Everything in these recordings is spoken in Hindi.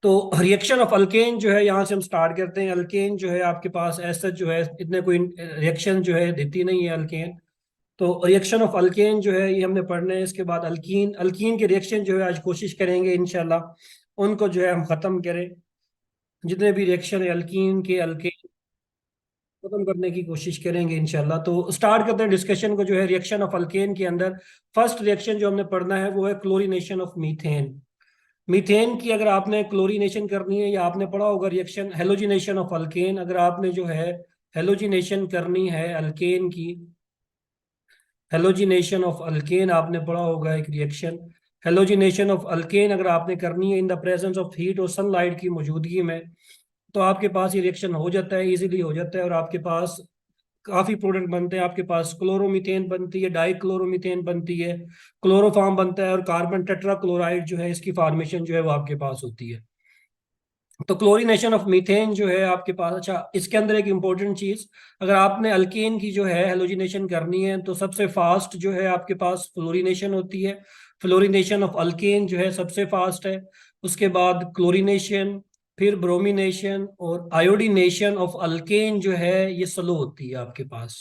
तो रिएक्शन ऑफ अल्केन जो है यहाँ से हम स्टार्ट करते हैं। अल्केन जो है आपके पास ऐसा जो है इतने कोई रिएक्शन जो है देती नहीं है अल्केन। तो रिएक्शन ऑफ अल्केन जो है ये हमने पढ़ना है। इसके बाद अल्कीन अल्कीन के रिएक्शन जो है आज कोशिश करेंगे इंशाल्लाह उनको जो है हम खत्म करें। जितने भी रिएक्शन है अल्कीन के अल्केन खत्म करने की कोशिश करेंगे इंशाल्लाह। तो स्टार्ट करते हैं डिस्कशन को जो है रिएक्शन ऑफ अल्केन के अंदर। फर्स्ट रिएक्शन जो हमने पढ़ना है वो है क्लोरीनेशन ऑफ मीथेन। मीथेन की अगर आपने क्लोरीनेशन करनी है या आपने पढ़ा होगा रिएक्शन हेलोजिनेशन ऑफ अल्केन। अगर आपने जो है हेलोजिनेशन करनी है अल्केन की, हेलोजिनेशन ऑफ अल्केन आपने पढ़ा होगा एक रिएक्शन। हेलोजिनेशन ऑफ अल्केन अगर आपने करनी है इन द प्रेजेंस ऑफ हीट और सनलाइट की मौजूदगी में, तो आपके पास ये रिएक्शन हो जाता है, इजीली हो जाता है और आपके पास काफी प्रोडक्ट बनते हैं। आपके पास क्लोरोमीथेन बनती है, डाई क्लोरोमीथेन बनती है, क्लोरोफॉर्म बनता है और कार्बन टेट्रा क्लोराइड जो है इसकी फॉर्मेशन जो है वो आपके पास होती है। तो क्लोरीनेशन ऑफ मीथेन जो है आपके पास। अच्छा, इसके अंदर एक इंपॉर्टेंट चीज, अगर आपने अल्केन की जो है हेलोजिनेशन करनी है तो सबसे फास्ट जो है आपके पास फ्लोरीनेशन होती है। फ्लोरीनेशन ऑफ अल्केन जो है सबसे फास्ट है। उसके बाद क्लोरीनेशन, फिर ब्रोमिनेशन और आयोडीनेशन ऑफ अल्केन जो है ये स्लो होती है आपके पास।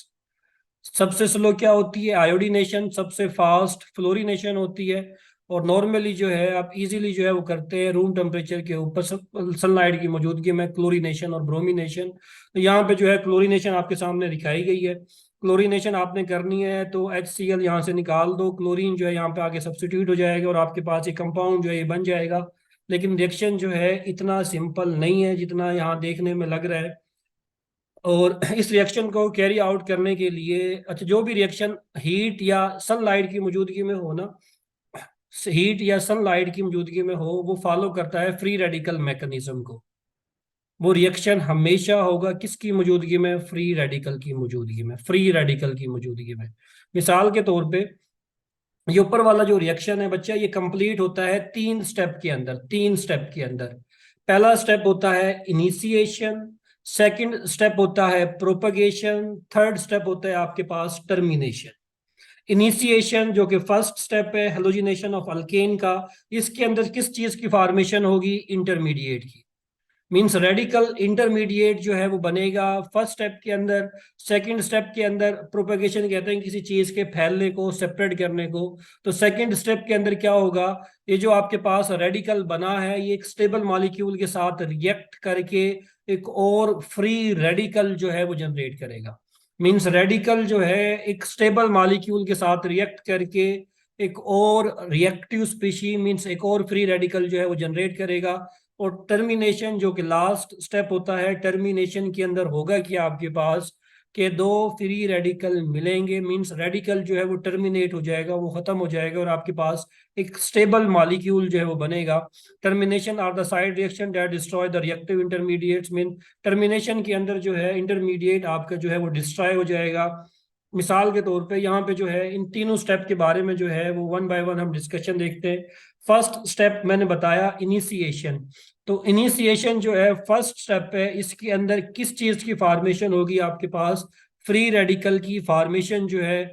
सबसे स्लो क्या होती है आयोडीनेशन, सबसे फास्ट फ्लोरीनेशन होती है। और नॉर्मली जो है आप इजीली जो है वो करते हैं रूम टेम्परेचर के ऊपर सनलाइट की मौजूदगी में क्लोरीनेशन और ब्रोमिनेशन। तो यहाँ पे जो है क्लोरीनेशन आपके सामने दिखाई गई है। क्लोरीनेशन आपने करनी है तो HCl यहाँ से निकाल दो, क्लोरीन जो है यहाँ पे आगे सब्स्टिट्यूट हो जाएगा और आपके पास एक कंपाउंड जो है ये बन जाएगा। लेकिन रिएक्शन जो है इतना सिंपल नहीं है जितना यहाँ देखने में लग रहा है। और इस रिएक्शन को कैरी आउट करने के लिए, अच्छा, जो भी रिएक्शन हीट या सनलाइट की मौजूदगी में हो ना, हीट या सनलाइट की मौजूदगी में हो, वो फॉलो करता है फ्री रेडिकल मैकेनिज्म को। वो रिएक्शन हमेशा होगा किसकी मौजूदगी में, फ्री रेडिकल की मौजूदगी में, फ्री रेडिकल की मौजूदगी में। मिसाल के तौर पे ये ऊपर वाला जो रिएक्शन है बच्चा, ये कंप्लीट होता है 3 स्टेप के अंदर। 3 स्टेप के अंदर पहला स्टेप होता है इनिशिएशन, सेकंड स्टेप होता है प्रोपगेशन, थर्ड स्टेप होता है आपके पास टर्मिनेशन। इनिशिएशन जो कि फर्स्ट स्टेप है हेलोजिनेशन ऑफ अल्केन का, इसके अंदर किस चीज की फॉर्मेशन होगी, इंटरमीडिएट की। मींस रेडिकल इंटरमीडिएट जो है वो बनेगा फर्स्ट स्टेप के अंदर। सेकंड स्टेप के अंदर प्रोपेगेशन कहते हैं किसी चीज के फैलने को, सेपरेट करने को। तो सेकंड स्टेप के अंदर क्या होगा, ये जो आपके पास रेडिकल बना है ये एक स्टेबल मॉलिक्यूल के साथ रिएक्ट करके एक और फ्री रेडिकल जो है वो जनरेट करेगा। मींस रेडिकल जो है एक स्टेबल मॉलिक्यूल के साथ रिएक्ट करके एक और रिएक्टिव स्पीशी, मींस एक और फ्री रेडिकल जो है वो जनरेट करेगा। और टर्मिनेशन जो कि लास्ट स्टेप होता है, टर्मिनेशन के अंदर होगा कि आपके पास के दो फ्री रेडिकल मिलेंगे। मींस रेडिकल जो है वो टर्मिनेट हो जाएगा, वो खत्म हो जाएगा और आपके पास एक स्टेबल मॉलिक्यूल जो है वो बनेगा। Termination are the side reaction that destroy the reactive intermediates. Mean termination के अंदर जो है इंटरमीडिएट आपका जो है वो डिस्ट्रॉय हो जाएगा। मिसाल के तौर पे यहाँ पे जो है इन तीनों स्टेप के बारे में जो है वो वन बाय वन हम डिस्कशन देखते हैं। फर्स्ट स्टेप मैंने बताया इनिशिएशन। तो इनिशिएशन जो है फर्स्ट स्टेप है, इसके अंदर किस चीज की फॉर्मेशन होगी, आपके पास फ्री रेडिकल की फॉर्मेशन जो है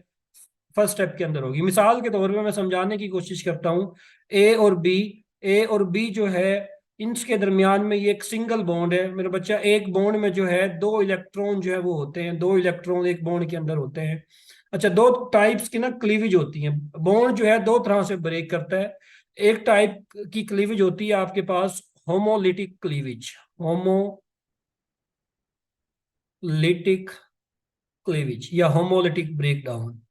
फर्स्ट स्टेप के अंदर होगी। मिसाल के तौर पे मैं समझाने की कोशिश करता हूँ। ए और बी जो है इनके दरमियान में ये एक सिंगल बॉन्ड है मेरा बच्चा। एक बॉन्ड में जो है 2 इलेक्ट्रॉन जो है वो होते हैं, 2 इलेक्ट्रॉन एक बॉन्ड के अंदर होते हैं। अच्छा, 2 टाइप्स की ना क्लीवेज होती है। बॉन्ड जो है 2 तरह से ब्रेक करता है। एक टाइप की क्लीवेज होती है आपके पास होमोलिटिक क्लीवेज। होमोलिटिक क्लीवेज या होमोलिटिक ब्रेकडाउन।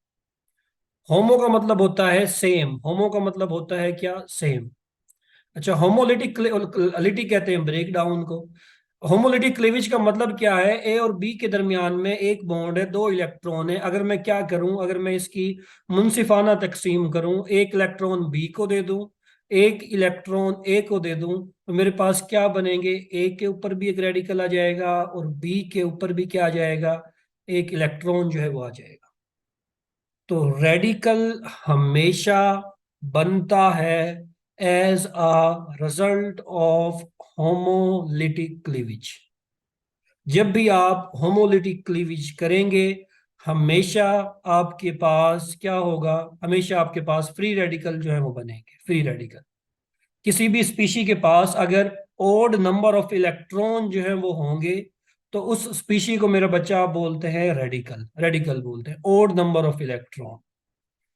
होमो का मतलब होता है सेम, होमो का मतलब होता है क्या, सेम। अच्छा, होमोलिटिक लिटिक कहते हैं ब्रेक डाउन को। होमोलिटिक क्लीवेज का मतलब क्या है, ए और बी के दरमियान में एक बॉन्ड है, 2 इलेक्ट्रॉन है। अगर मैं क्या करूं, अगर मैं इसकी मुनसिफाना तकसीम करूं, एक इलेक्ट्रॉन बी को दे दूं, एक इलेक्ट्रॉन ए को दे दूं, तो मेरे पास क्या बनेंगे, ए के ऊपर भी एक रेडिकल आ जाएगा और बी के ऊपर भी क्या आ जाएगा, एक इलेक्ट्रॉन जो है वो आ जाएगा। तो रेडिकल हमेशा बनता है as a result of homolytic cleavage. जब भी आप होमोलिटिक क्लीवेज करेंगे, हमेशा आपके पास क्या होगा, हमेशा आपके पास फ्री रेडिकल जो है वो बनेंगे, फ्री रेडिकल। किसी भी स्पीशी के पास अगर ओड नंबर ऑफ इलेक्ट्रॉन जो है वो होंगे, तो उस स्पीशी को मेरा बच्चा आप बोलते हैं रेडिकल, रेडिकल बोलते हैं, ओड नंबर ऑफ इलेक्ट्रॉन।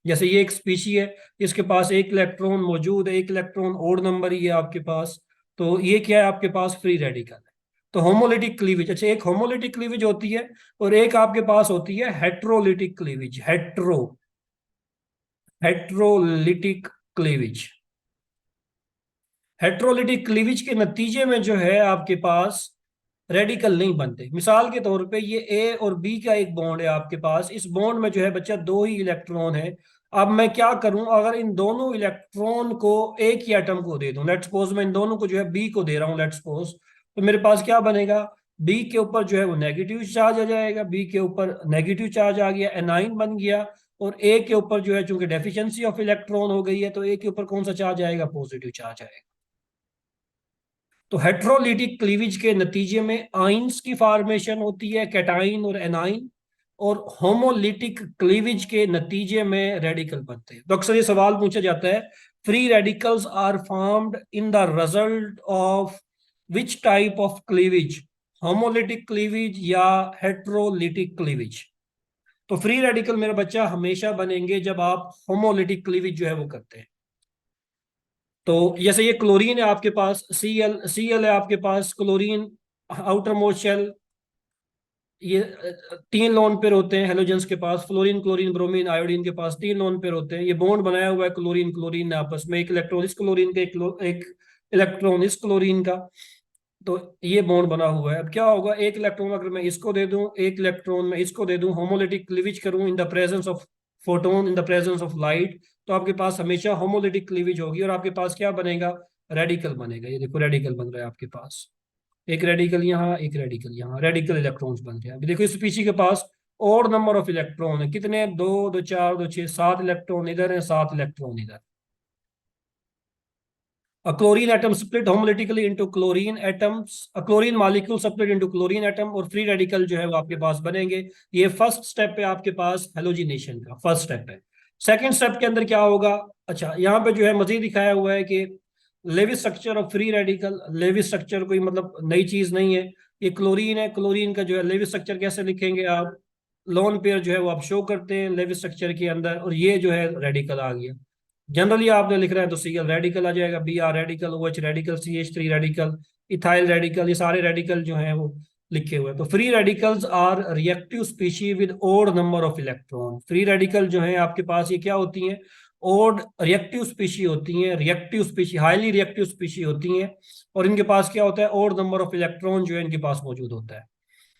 जैसे ये एक स्पीशी है, इसके पास एक इलेक्ट्रॉन मौजूद है, एक इलेक्ट्रॉन ओड नंबर ही है आपके पास, तो ये क्या है आपके पास, फ्री रेडिकल है। तो होमोलिटिक क्लीवेज, अच्छा एक होमोलिटिक क्लीवेज होती है और एक आपके पास होती है heterolytic cleavage, heterolytic cleavage. Heterolytic cleavage के नतीजे में जो है आपके पास रेडिकल नहीं बनते। मिसाल के तौर पे ये ए और बी का एक बॉन्ड है आपके पास, इस बॉन्ड में जो है बच्चा दो ही इलेक्ट्रॉन है। अब मैं क्या करूं, अगर इन दोनों इलेक्ट्रॉन को एक ही एटम को दे दूं, लेट्स सपोज मैं इन दोनों को जो है बी को दे रहा हूं, लेट्स सपोज, तो मेरे पास क्या बनेगा, बी के ऊपर जो है वो नेगेटिव चार्ज आ जाएगा, बी के ऊपर नेगेटिव चार्ज आ गया, एनाइन बन गया। और ए के ऊपर जो है चूंकि डेफिशिएंसी ऑफ इलेक्ट्रॉन हो गई है, तो ए के ऊपर कौन सा चार्ज आएगा, पॉजिटिव चार्ज आएगा। तो हेट्रोलिटिक क्लीवेज के नतीजे में आइंस की फॉर्मेशन होती है, कैटाइन और एनाइन, और होमोलिटिक क्लीवेज के नतीजे में रेडिकल बनते हैं। तो अक्सर ये सवाल पूछा जाता है, free radicals are formed in the result of which type of cleavage, homolytic cleavage या हेट्रोलिटिक क्लीवेज। तो फ्री रेडिकल मेरा बच्चा हमेशा बनेंगे जब आप होमोलिटिक क्लीवेज जो है वो करते हैं। तो जैसे ये क्लोरीन है आपके पास, सी एल है आपके पास, क्लोरीन आउटर मोस्ट शेल, ये तीन लोन पेयर होते हैं हेलोजेंस के पास, फ्लोरीन क्लोरीन ब्रोमीन आयोडीन के पास तीन लोन पेयर होते हैं। ये बॉन्ड बनाया हुआ है क्लोरीन क्लोरीन ने आपस में, एक इलेक्ट्रॉन इस क्लोरीन का, एक इलेक्ट्रॉन इस क्लोरीन का, तो ये बॉन्ड बना हुआ है। अब क्या होगा, एक इलेक्ट्रॉन अगर मैं इसको दे दूं, एक इलेक्ट्रॉन मैं इसको दे दूं, होमोलिटिक क्लीवेज करूं इन the presence of photon, in the presence of light, तो आपके पास हमेशा होमोलिटिक क्लीवेज होगी और आपके पास क्या बनेगा, रेडिकल बनेगा। ये देखो रेडिकल बन रहा है आपके पास, एक रेडिकल यहाँ, एक रेडिकल यहाँ, रेडिकल इलेक्ट्रॉन्स बन रहे हैं। अभी देखो इस स्पीशी के पास और नंबर ऑफ इलेक्ट्रॉन है, कितने, दो, दो चार, दो छह, सात इलेक्ट्रॉन इधर है, सात इलेक्ट्रॉन इधर। A chlorine atom split homolytically into chlorine atoms. A chlorine molecule split into chlorine atom और फ्री रेडिकल जो है वो आपके पास बनेंगे। ये फर्स्ट स्टेप है आपके पास हेलोजिनेशन का, फर्स्ट स्टेप है। सेकंड स्टेप के अंदर क्या होगा, अच्छा यहाँ पे जो है मजीद दिखाया हुआ है कि Lewis structure of free radical. Lewis structure कोई मतलब नई चीज नहीं है, ये क्लोरीन है, क्लोरीन का जो है लेविस स्ट्रक्चर कैसे लिखेंगे आप, लोन पेयर जो है वो आप शो करते हैं लेविस स्ट्रक्चर के अंदर, और ये जो है रेडिकल आ गया। जनरली आपने लिख रहा है तो Cl रेडिकल आ जाएगा, Br radical, OH radical, CH3 radical, ethyl radical, ये सारे रेडिकल जो हैं वो लिखे हुए हैं। तो free radicals are reactive species with odd number of electron. Free radical जो है आपके पास ये क्या होती हैं, ओड रिएक्टिव स्पीशी होती हैं, reactive species, highly reactive species होती हैं, और इनके पास क्या होता है, ओड नंबर ऑफ इलेक्ट्रॉन जो है इनके पास मौजूद होता है।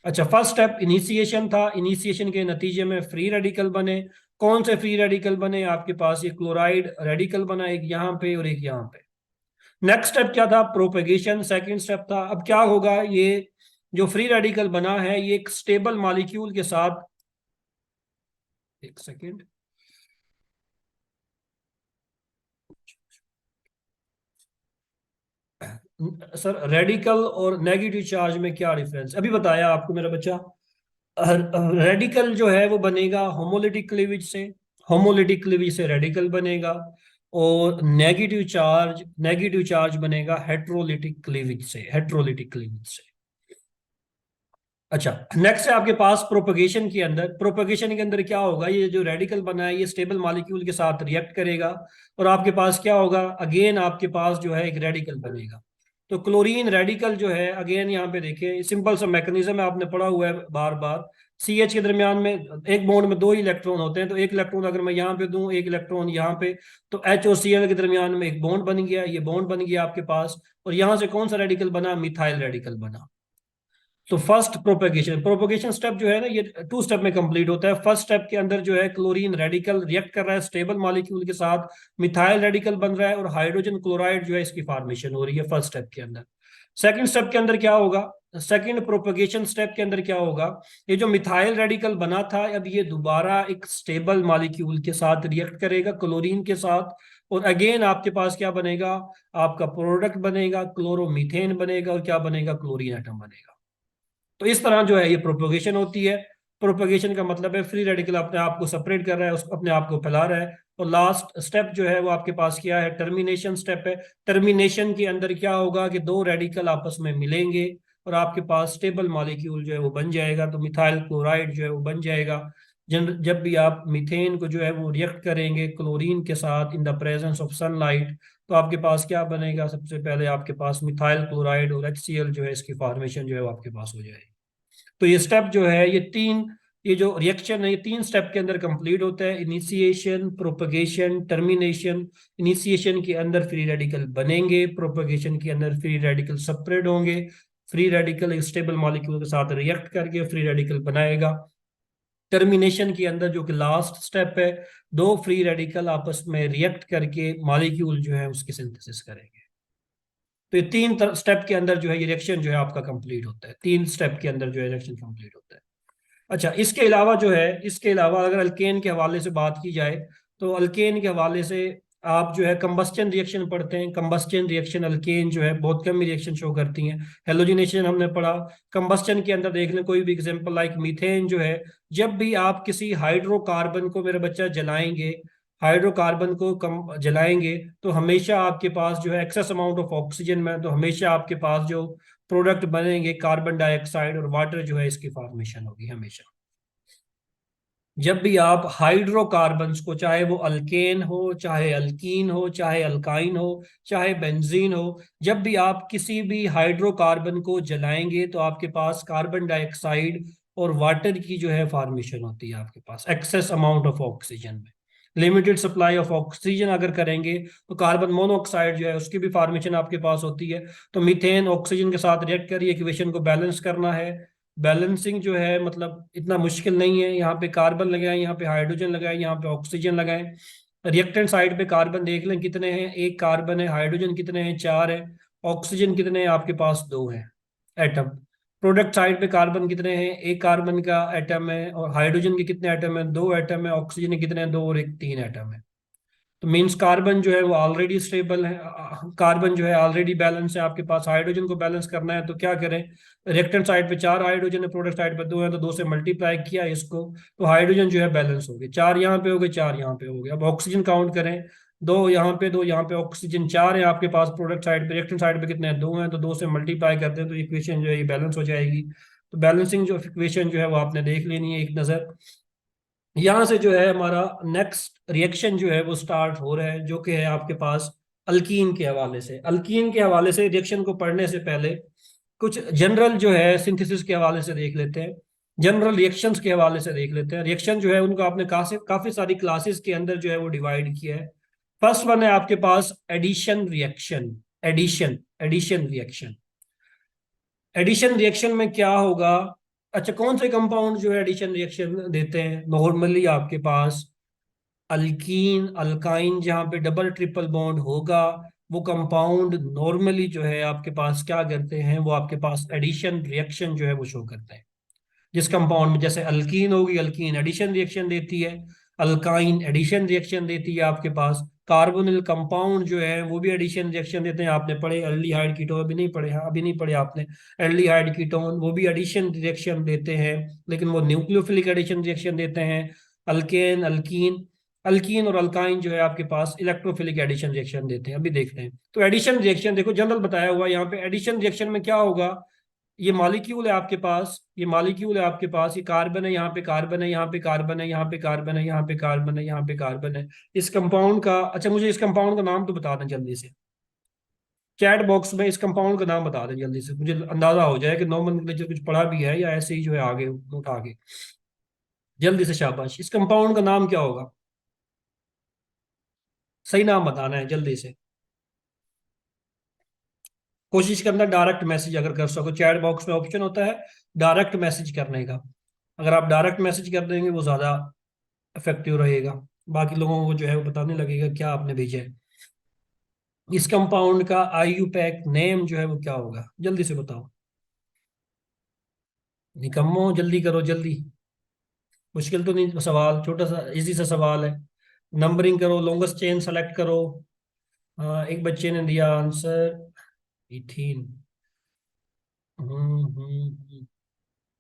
अच्छा फर्स्ट स्टेप इनिशिएशन था, इनिशिएशन के नतीजे में फ्री रेडिकल बने। कौन से फ्री रेडिकल बने, आपके पास ये क्लोराइड रेडिकल बना, एक यहाँ पे और एक यहाँ पे। नेक्स्ट स्टेप क्या था, प्रोपेगेशन, सेकंड स्टेप था। अब क्या होगा, ये जो फ्री रेडिकल बना है ये एक स्टेबल मॉलिक्यूल के साथ, एक सेकेंड सर, रेडिकल और नेगेटिव चार्ज में क्या डिफरेंस अभी बताया आपको मेरा बच्चा। रेडिकल जो है वो बनेगा होमोलिटिक क्लीवेज से, होमोलिटिक क्लीवेज से रेडिकल बनेगा, और नेगेटिव चार्ज बनेगा हेट्रोलिटिक क्लीवेज से, हेट्रोलिटिक क्लीवेज से। अच्छा नेक्स्ट है आपके पास प्रोपगेशन के अंदर। प्रोपगेशन के अंदर क्या होगा, ये जो रेडिकल बना है ये स्टेबल मॉलिक्यूल के साथ रिएक्ट करेगा, और आपके पास क्या होगा, अगेन आपके पास जो है एक रेडिकल बनेगा। तो क्लोरीन रेडिकल जो है, अगेन यहाँ पे देखिए सिंपल सा मैकेनिज्म है, आपने पढ़ा हुआ है बार बार। सी एच के दरमियान में एक बॉन्ड में दो ही इलेक्ट्रॉन होते हैं, तो एक इलेक्ट्रॉन अगर मैं यहाँ पे दूं, एक इलेक्ट्रॉन यहाँ पे, तो एच और सी एल के दरमियान में एक बॉन्ड बन गया, ये बॉन्ड बन गया आपके पास, और यहाँ से कौन सा रेडिकल बना, मिथाइल रेडिकल बना। तो फर्स्ट प्रोपेगेशन, प्रोपेगेशन स्टेप जो है ना ये टू स्टेप में कंप्लीट होता है। फर्स्ट स्टेप के अंदर जो है क्लोरीन रेडिकल रिएक्ट कर रहा है स्टेबल मॉलिक्यूल के साथ, मिथाइल रेडिकल बन रहा है, और हाइड्रोजन क्लोराइड जो है इसकी फॉर्मेशन हो रही है फर्स्ट स्टेप के अंदर। सेकंड स्टेप के अंदर क्या होगा, सेकंड प्रोपेगेशन स्टेप के अंदर क्या होगा, ये जो मिथाइल रेडिकल बना था अब ये दोबारा एक स्टेबल मॉलिक्यूल के साथ रिएक्ट करेगा क्लोरीन के साथ, और अगेन आपके पास क्या बनेगा, आपका प्रोडक्ट बनेगा, क्लोरोमीथेन बनेगा, और क्या बनेगा, क्लोरीन एटम बनेगा। तो इस तरह जो है ये प्रोपोगेशन होती है। प्रोपगेशन का मतलब है फ्री रेडिकल अपने आप को सेपरेट कर रहा है, उसको अपने आप को फैला रहा है। और लास्ट स्टेप जो है वो आपके पास क्या है, टर्मिनेशन स्टेप है। टर्मिनेशन के अंदर क्या होगा कि दो रेडिकल आपस में मिलेंगे और आपके पास स्टेबल मॉलिक्यूल जो है वो बन जाएगा, तो मिथाइल क्लोराइड जो है वो बन जाएगा। जब भी आप मीथेन को जो है वो रिएक्ट करेंगे क्लोरीन के साथ इन द प्रेजेंस ऑफ सनलाइट, तो आपके पास क्या बनेगा, सबसे पहले आपके पास मिथाइल क्लोराइड और HCl जो है इसकी फॉर्मेशन जो है वो आपके पास हो जाएगी। तो ये स्टेप जो है ये जो रिएक्शन है ये 3 स्टेप के अंदर कंप्लीट होता है, इनिशिएशन, प्रोपगेशन, टर्मिनेशन। इनिशिएशन के अंदर फ्री रेडिकल बनेंगे, प्रोपगेशन के अंदर फ्री रेडिकल सेपरेट होंगे, फ्री रेडिकल स्टेबल मॉलिक्यूल के साथ रिएक्ट करके फ्री रेडिकल बनाएगा। टर्मिनेशन के अंदर जो कि लास्ट स्टेप है, दो फ्री रेडिकल आपस में रिएक्ट करके मॉलिक्यूल जो है उसकी सिंथेसिस करेंगे। तो ये 3 स्टेप के अंदर जो है ये रिएक्शन जो है आपका कंप्लीट होता है, 3 स्टेप के अंदर जो है रिएक्शन कंप्लीट होता है। अच्छा, इसके अलावा जो है, इसके अलावा अगर अल्केन के हवाले से बात की जाए, तो अल्केन के हवाले से आप जो है कंबस्टन रिएक्शन पढ़ते हैं। कंबस्टन रिएक्शन अल्केन जो है बहुत कम रिएक्शन शो करती हैं। हेलोजिनेशन हमने पढ़ा। कंबस्टन के अंदर देख लें कोई भी एग्जांपल, लाइक मीथेन जो है, जब भी आप किसी हाइड्रोकार्बन को मेरे बच्चा जलाएंगे, हाइड्रोकार्बन को कम जलाएंगे, तो हमेशा आपके पास जो है एक्सेस अमाउंट ऑफ ऑक्सीजन में, तो हमेशा आपके पास जो प्रोडक्ट बनेंगे कार्बन डाइऑक्साइड और वाटर जो है इसकी फॉर्मेशन होगी हमेशा। जब भी आप हाइड्रोकार्बन्स को, चाहे वो अल्केन हो, चाहे अल्कीन हो, चाहे अल्काइन हो, चाहे बेंजीन हो, जब भी आप किसी भी हाइड्रोकार्बन को जलाएंगे तो आपके पास कार्बन डाइऑक्साइड और वाटर की जो है फॉर्मेशन होती है आपके पास, एक्सेस अमाउंट ऑफ ऑक्सीजन में। लिमिटेड सप्लाई ऑफ ऑक्सीजन अगर करेंगे तो कार्बन मोनोऑक्साइड जो है उसकी भी फॉर्मेशन आपके पास होती है। तो मीथेन ऑक्सीजन के साथ रिएक्ट करिए, इक्वेशन को बैलेंस करना है। बैलेंसिंग जो है मतलब इतना मुश्किल नहीं है, यहाँ पे कार्बन लगाएं, यहाँ पे हाइड्रोजन लगाएं, यहाँ पे ऑक्सीजन लगाएं। रिएक्टेंट साइड पे कार्बन देख लें कितने हैं, एक कार्बन है। हाइड्रोजन कितने हैं, 4 है। ऑक्सीजन कितने हैं आपके पास, 2 है एटम। प्रोडक्ट साइड पे कार्बन कितने हैं, एक कार्बन का एटम है। और हाइड्रोजन के कितने एटम है, 2 एटम है। ऑक्सीजन के कितने हैं, 2 और एक 3 एटम है। तो मीन्स कार्बन जो है वो ऑलरेडी स्टेबल है, कार्बन जो है ऑलरेडी बैलेंस है आपके पास। हाइड्रोजन को बैलेंस करना है तो क्या करें, रिएक्टेंट साइड पे 4 हाइड्रोजन है, प्रोडक्ट साइड पे 2 है, तो 2 से मल्टीप्लाई किया इसको, तो हाइड्रोजन जो है बैलेंस हो गए। 4 यहाँ पे हो गए, 4 यहाँ पे हो गए। अब ऑक्सीजन काउंट करें, 2 यहाँ पे, 2 यहाँ पे, ऑक्सीजन 4 है आपके पास प्रोडक्ट साइड पे। रिएक्टेंट साइड पे कितने हैं, 2 हैं, तो 2 से मल्टीप्लाई करते हैं तो इक्वेशन जो है ये बैलेंस हो जाएगी। तो बैलेंसिंग जो इक्वेशन जो है वो आपने देख लेनी है एक नज़र। यहां से जो है हमारा नेक्स्ट रिएक्शन जो है वो स्टार्ट हो रहा है, जो कि है आपके पास अल्कीन के हवाले से। अल्कीन के हवाले से रिएक्शन को पढ़ने से पहले कुछ जनरल जो है सिंथेसिस के हवाले से देख लेते हैं, जनरल रिएक्शंस के हवाले से देख लेते हैं। रिएक्शन जो है उनको आपने काफी काफी सारी क्लासेस के अंदर जो है वो डिवाइड किया है। फर्स्ट वन है आपके पास addition reaction. Addition addition reaction, addition reaction में क्या होगा। अच्छा, कौन से कंपाउंड जो है एडिशन रिएक्शन देते हैं, नॉर्मली आपके पास अल्कीन अल्काइन, जहाँ पे डबल ट्रिपल बॉन्ड होगा, वो कंपाउंड नॉर्मली जो है आपके पास क्या करते हैं, वो आपके पास एडिशन रिएक्शन जो है वो शो करते हैं। जिस कंपाउंड में जैसे अल्कीन होगी, अल्कीन एडिशन रिएक्शन देती है, अल्काइन एडिशन रिएक्शन देती है आपके पास। कार्बोनिल कंपाउंड जो है वो भी एडिशन रिएक्शन देते हैं, आपने पढ़े एल्डिहाइड कीटोन, अभी नहीं पढ़े, हाँ अभी नहीं पढ़े आपने। एल्डिहाइड कीटोन वो भी एडिशन रिएक्शन देते हैं, लेकिन वो न्यूक्लियोफिलिक एडिशन रिएक्शन देते हैं। अल्केन अल्कीन, अल्कीन और अल्काइन जो है आपके पास इलेक्ट्रोफिलिक एडिशन रिएक्शन देते हैं, अभी देखते हैं। तो एडिशन रिएक्शन देखो जनरल बताया हुआ है यहाँ पे। एडिशन रिएक्शन में क्या होगा, ये मॉलिक्यूल है आपके पास, ये मॉलिक्यूल है आपके पास, ये कार्बन है, यहाँ पे कार्बन है, यहाँ पे कार्बन है, यहाँ पे कार्बन है, यहाँ पे कार्बन है, यहाँ पे कार्बन है। इस कंपाउंड का, अच्छा मुझे इस कंपाउंड का नाम तो बता दें जल्दी से, चैट बॉक्स में इस कंपाउंड का नाम बता दें जल्दी से, मुझे अंदाजा हो जाए कि नॉमेनक्लेचर कुछ पढ़ा भी है या ऐसे ही जो है आगे नोट आगे। जल्दी से शाबाश, इस कंपाउंड का नाम क्या होगा, सही नाम बताना है जल्दी से। कोशिश करना डायरेक्ट मैसेज अगर कर सको, चैट बॉक्स में ऑप्शन होता है डायरेक्ट मैसेज करने का, अगर आप डायरेक्ट मैसेज कर देंगे वो ज़्यादा इफेक्टिव रहेगा, बाकी लोगों को जो है वो बताने लगेगा क्या आपने भेजा है। इस कंपाउंड का आईयूपैक नेम जो है वो क्या होगा, जल्दी से बताओ। निकम्मो जल्दी करो जल्दी, मुश्किल तो नहीं सवाल, छोटा सा इजी सा सवाल है। नंबरिंग करो, लॉन्गेस्ट चेन सेलेक्ट करो। हाँ, एक बच्चे ने दिया आंसर इथीन।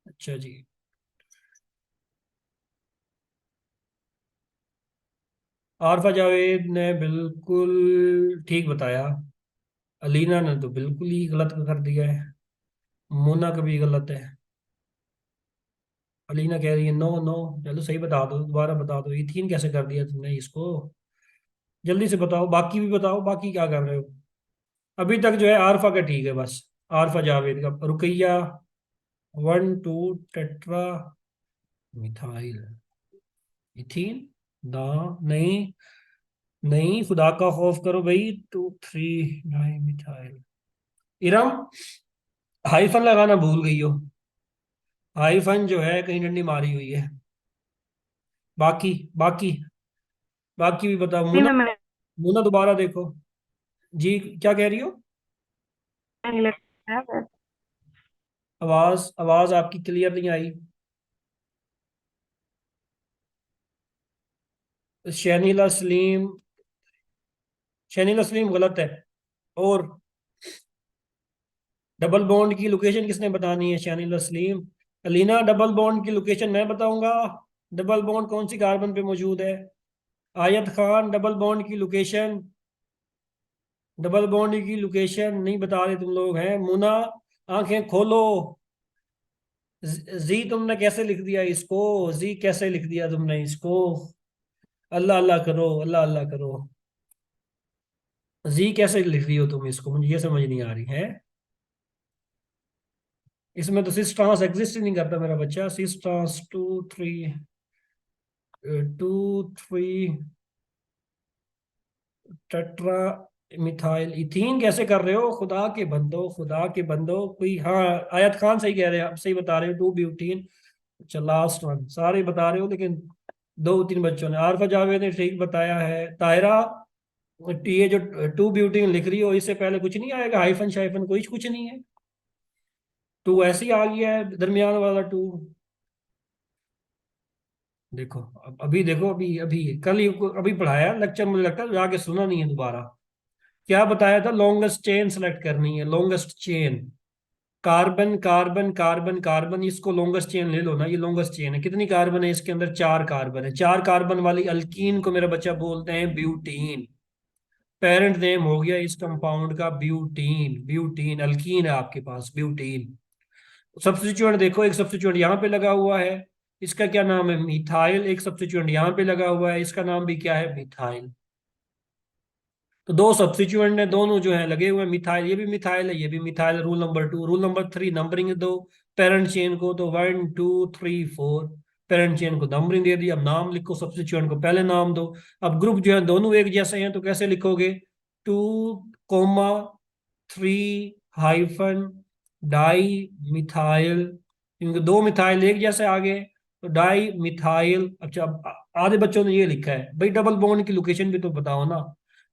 अच्छा जी। आरफा जावेद ने बिल्कुल ठीक बताया। अलीना ने तो बिल्कुल ही गलत कर दिया है। मोना का भी गलत है। अलीना कह रही है नो नो। चलो सही बता दो, दोबारा बता दो, इथीन कैसे कर दिया तुमने इसको? जल्दी से बताओ, बाकी भी बताओ, बाकी क्या कर रहे हो? अभी तक जो है आरफा का ठीक है बस। आरफा जावेद का। Ruqaiya, one two, tetra methyl ethene, ना, नहीं, नहीं, खुदा का खौफ करो भाई। Two three di methyl. Iram, hyphen लगाना भूल गई हो। हाइफन जो है कहीं डंडी मारी हुई है। बाकी, बाकी, बाकी भी बताओ। नहीं मुना, मैं मुना दोबारा देखो। जी, क्या कह रही हो? नहीं लगता है। आवाज आवाज आपकी क्लियर नहीं आई। शैनिला सलीम, शैनिला सलीम गलत है। और डबल बॉन्ड की लोकेशन किसने बतानी है? शैनिला सलीम। अलीना, डबल बॉन्ड की लोकेशन मैं बताऊंगा। डबल बॉन्ड कौन सी कार्बन पे मौजूद है? आयत खान, डबल बॉन्ड की लोकेशन। डबल बॉन्ड की लोकेशन नहीं बता रहे तुम लोग हैं। मुना, आंखें खोलो। जी तुमने कैसे लिख दिया इसको? जी कैसे लिख दिया तुमने इसको? अल्लाह अल्लाह करो, अल्लाह अल्लाह करो। जी कैसे लिख रही हो तुम इसको? मुझे ये समझ नहीं आ रही है। इसमें तो सिस ट्रांस एग्जिस्ट ही नहीं करता मेरा बच्चा। Cis trans two three, two three tetra methyl ethene कैसे कर रहे हो? खुदा के बंदो, खुदा के बंदो कोई। हाँ, आयत खान सही कह रहे हैं, आप सही बता रहे हो। To butene. अच्छा, लास्ट वन सारे बता रहे हो, लेकिन दो तीन बच्चों ने। आरफा जावेद ने ठीक बताया है। तायरा, ये जो टू ब्यूटीन लिख रही हो, इससे पहले कुछ नहीं आएगा? हाइफन शाइफन कुछ कुछ नहीं है। टू ऐसे ही आ गया है, दरमियान वाला टू। देखो, अब अभी देखो, अभी अभी कल ही अभी पढ़ाया लेक्चर, मुझे लगता है जाके सुना नहीं है दोबारा। क्या बताया था? लॉन्गेस्ट चेन सेलेक्ट करनी है, longest chain. Carbon carbon carbon carbon, इसको लॉन्गेस्ट चेन ले लो ना। ये लॉन्गेस्ट चेन है। कितनी कार्बन है इसके अंदर? चार कार्बन है। चार कार्बन वाली अल्कीन को मेरा बच्चा बोलते हैं ब्यूटीन। पेरेंट नेम हो गया इस कंपाउंड का ब्यूटीन। ब्यूटीन अल्कीन है आपके पास, ब्यूटीन। सब्स्टिट्यूएंट देखो, एक सब्स्टिट्यूएंट यहाँ पे लगा हुआ है, इसका क्या नाम है? मिथाइल। एक सब्स्टिट्यूएंट यहाँ पे लगा हुआ है, इसका नाम भी क्या है? मिथाइल। तो दो सब्स्टिट्यूएंट ने, दोनों जो है लगे हुए हैं। मिथाइल, ये भी मिथाइल है, ये भी मिथाइल है। Rule number two. Rule number three, numbering दो पेरेंट चेन को। तो one two three four, parent chain को नंबरिंग दे दी। अब नाम लिखो, सब्स्टिट्यूएंट को पहले नाम दो। अब ग्रुप जो है दोनों एक जैसे हैं, तो कैसे लिखोगे? Two comma three hyphen di methyl, क्योंकि दो मिथाइल एक जैसे आ गए, तो डाई मिथाइल। अच्छा, अब आधे बच्चों ने ये लिखा है भाई, डबल बॉन्ड की लोकेशन भी तो बताओ ना।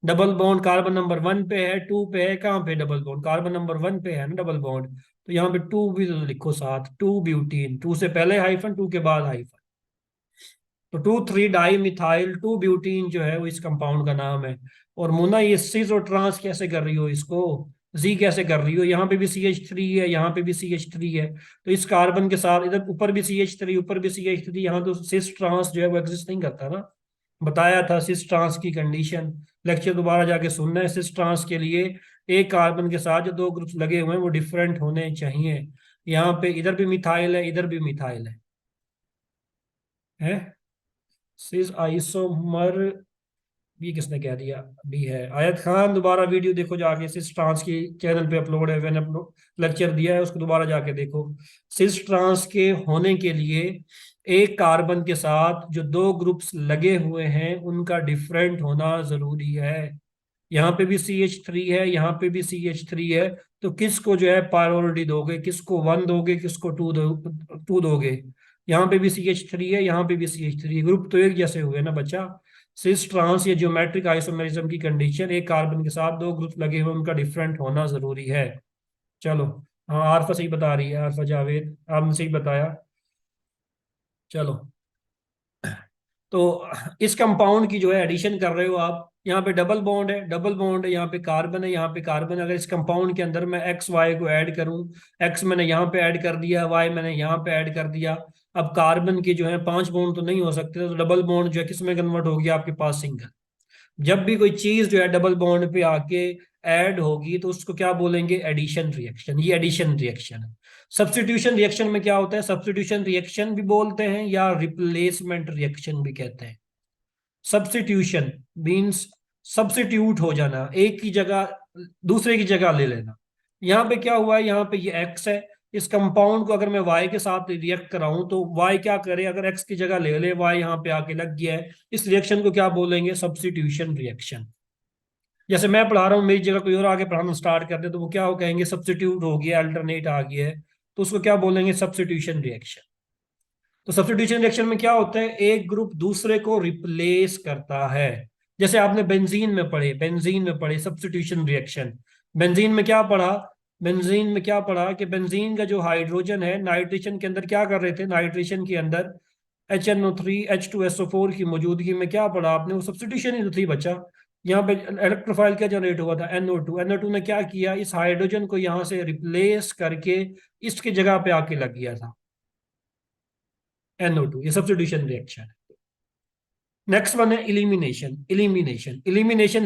Double bond carbon number one पे है, टू पे है, कहाँ पे? Double bond carbon number one पे है ना डबल बॉन्ड। तो यहाँ पे टू भी तो लिखो साथ। टू ब्यूटीन, टू से पहले हाइफन, टू के बाद हाइफन। तो two three di methyl two butene जो है वो इस कंपाउंड का नाम है। और मुन्ना, ये सिस और ट्रांस कैसे कर रही हो इसको? जी कैसे कर रही हो? यहाँ पे भी सी एच थ्री है, यहाँ पे भी सी एच थ्री है। तो इस कार्बन के साथ इधर ऊपर भी सी एच थ्री, ऊपर भी सी एच थ्री, यहाँ तो सिस ट्रांस जो है वो एग्जिस्ट नहीं करता ना। बताया था सिस ट्रांस की कंडीशन। लेक्चर दोबारा जाके सुनना है। सिस ट्रांस के लिए एक कार्बन के साथ जो दो ग्रुप्स लगे हुए हैं वो डिफरेंट होने चाहिए। यहाँ पे इधर भी मिथाइल है, इधर भी मिथाइल है। सिस आइसोमर, ये किसने कह दिया? भी है आयत खान। दोबारा वीडियो देखो जाके, सिस ट्रांस की चैनल पे अपलोड है, मैंने अपलोड लेक्चर दिया है, उसको दोबारा जाके देखो। सिस ट्रांस के होने के लिए एक कार्बन के साथ जो दो ग्रुप्स लगे हुए हैं उनका डिफरेंट होना जरूरी है। यहाँ पे भी सी एच थ्री है, यहाँ पे भी सी एच थ्री है। तो किसको जो है प्रायोरिटी दोगे? किसको वन दोगे, किसको टू दोगे? यहाँ पे भी सी एच थ्री है, यहाँ पे भी सी एच थ्री। ग्रुप तो एक जैसे हुए ना बच्चा। सिस ट्रांस या ज्योमेट्रिक आइसोमेरिज्म की कंडीशन, एक कार्बन के साथ दो ग्रुप लगे हुए उनका डिफरेंट होना जरूरी है। चलो। हाँ, आरफा सही बता रही है, आरफा जावेद आपने सही बताया। चलो, तो इस कंपाउंड की जो है एडिशन कर रहे हो आप। यहाँ पे डबल बॉन्ड है, डबल बॉन्ड है, यहाँ पे कार्बन है, यहाँ पे कार्बन। अगर इस कंपाउंड के अंदर मैं एक्स वाई को ऐड करूँ, एक्स मैंने यहाँ पे ऐड कर दिया, वाई मैंने यहाँ पे ऐड कर दिया। अब कार्बन के जो है पांच बॉन्ड तो नहीं हो सकते, तो डबल बॉन्ड जो है किस में कन्वर्ट हो गया आपके पास? सिंगल। जब भी कोई चीज जो है डबल बॉन्ड पे आके ऐड होगी तो उसको क्या बोलेंगे, एडिशन रिएक्शन। ये एडिशन रिएक्शन है। सब्स्टिट्यूशन रिएक्शन में क्या होता है, सब्स्टिट्यूशन रिएक्शन भी बोलते हैं या रिप्लेसमेंट रिएक्शन भी कहते हैं। सब्स्टिट्यूशन मींस सब्स्टिट्यूट हो जाना, एक की जगह दूसरे की जगह ले लेना। यहाँ पे क्या हुआ है, यहाँ पे ये एक्स है, इस कंपाउंड को अगर मैं वाई के साथ रिएक्ट कराऊं तो वाई क्या करे, अगर एक्स की जगह ले ले, वाई यहाँ पे आके लग गया है, इस रिएक्शन को क्या बोलेंगे, सब्स्टिट्यूशन रिएक्शन। जैसे मैं पढ़ा रहा हूँ, मेरी जगह कोई और आगे पढ़ाना स्टार्ट कर दे तो वो क्या हो कहेंगे, सब्स्टिट्यूट हो गया, अल्टरनेट आ गया है, तो उसको क्या बोलेंगे, सब्स्टिट्यूशन रिएक्शन। तो सब्स्टिट्यूशन रिएक्शन में क्या होता है, एक ग्रुप दूसरे को रिप्लेस करता है। जैसे आपने बेंजीन में पढ़े सब्स्टिट्यूशन रिएक्शन। बेंजीन में क्या पढ़ा, बेंजीन में क्या पढ़ा कि बेंजीन का जो हाइड्रोजन है नाइट्रेशन के अंदर क्या कर रहे थे, नाइट्रेशन के अंदर HNO3 H2SO4 की मौजूदगी में क्या पढ़ा आपने, वो सब्स्टिट्यूशन ही तो थी बच्चा। यहाँ पे इलेक्ट्रोफाइल क्या जनरेट हुआ था, NO2 ने क्या किया, इस हाइड्रोजन को यहाँ से रिप्लेस करके इसकी जगह पे आके लग गया था, NO2। ये सब्स्टिट्यूशन रिएक्शन है। नेक्स्ट वन है इलिमिनेशन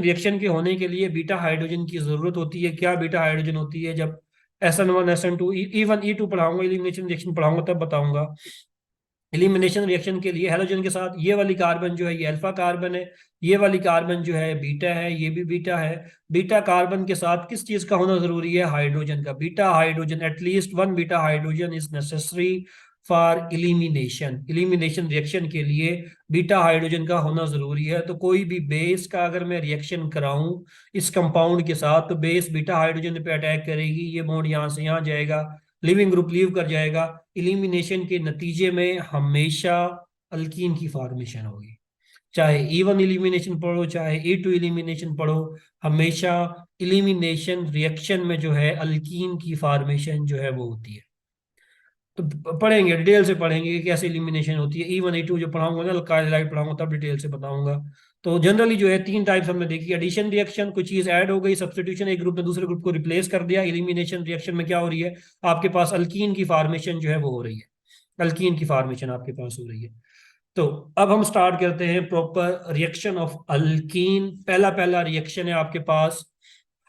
रिएक्शन के होने के लिए बीटा हाइड्रोजन की जरूरत होती है। क्या बीटा हाइड्रोजन होती है, जब SN1 SN2 E1 E2 पढ़ाऊंगा, इलिमिनेशन रिएक्शन पढ़ाऊंगा तब बताऊंगा। इलिमिनेशन रिएक्शन के लिए हैलोजन के साथ ये वाली कार्बन जो है ये अल्फा कार्बन है, ये वाली कार्बन जो है बीटा है, ये भी बीटा है। बीटा कार्बन के साथ किस चीज का होना जरूरी है, हाइड्रोजन का, beta hydrogen, at least one beta hydrogen is necessary for elimination reaction के लिए बीटा हाइड्रोजन का होना जरूरी है। तो कोई भी बेस का अगर मैं रिएक्शन कराऊं इस कंपाउंड के साथ तो बेस बीटा हाइड्रोजन पे अटैक करेगी, ये बॉन्ड यहाँ से यहाँ जाएगा, लिविंग ग्रुप लीव कर जाएगा। इलिमिनेशन के नतीजे में हमेशा अल्कीन की फॉर्मेशन होगी, चाहे E1 इलिमिनेशन पढ़ो चाहे E2 इलिमिनेशन पढ़ो, हमेशा इलिमिनेशन रिएक्शन में जो है अल्कीन की फॉर्मेशन जो है वो होती है। तो पढ़ेंगे, डिटेल से पढ़ेंगे कि कैसे इलिमिनेशन होती है। E1 E2 जो पढ़ाऊंगा ना, अल्काइल हाइड्राइड पढ़ाऊंगा तब डिटेल से बताऊंगा। तो जनरली जो है तीन टाइप्स हमने देखी, एडिशन रिएक्शन, कोई चीज ऐड हो गई, सब्स्टिट्यूशन, एक ग्रुप ने दूसरे ग्रुप को रिप्लेस कर दिया। इलिमिनेशन रिएक्शन में क्या हो रही है, आपके पास अल्कीन की फॉर्मेशन जो है वो हो रही है, अल्कीन की फॉर्मेशन आपके पास हो रही है। तो अब हम स्टार्ट करते हैं प्रॉपर रिएक्शन ऑफ अल्कीन। पहला पहला रिएक्शन है आपके पास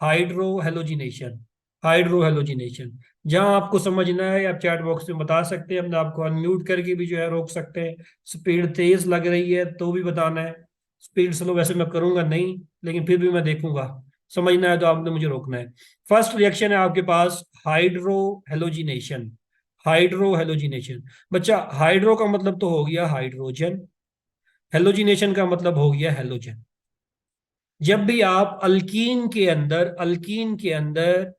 हाइड्रोहेलोजिनेशन। हाइड्रोहेलोजिनेशन जहां आपको समझना है आप चैट बॉक्स में बता सकते हैं, हमने आपको अनम्यूट करके भी जो है रोक सकते हैं। स्पीड तेज लग रही है तो भी बताना है, स्पीड स्लो वैसे मैं करूंगा नहीं, लेकिन फिर भी मैं देखूंगा, समझना है तो आपने मुझे रोकना है। फर्स्ट रिएक्शन है आपके पास हाइड्रोहेलोजिनेशन। हाइड्रोहेलोजिनेशन बच्चा, हाइड्रो का मतलब तो हो गया हाइड्रोजन, हेलोजिनेशन का मतलब हो गया हेलोजन। जब भी आप अल्कीन के अंदर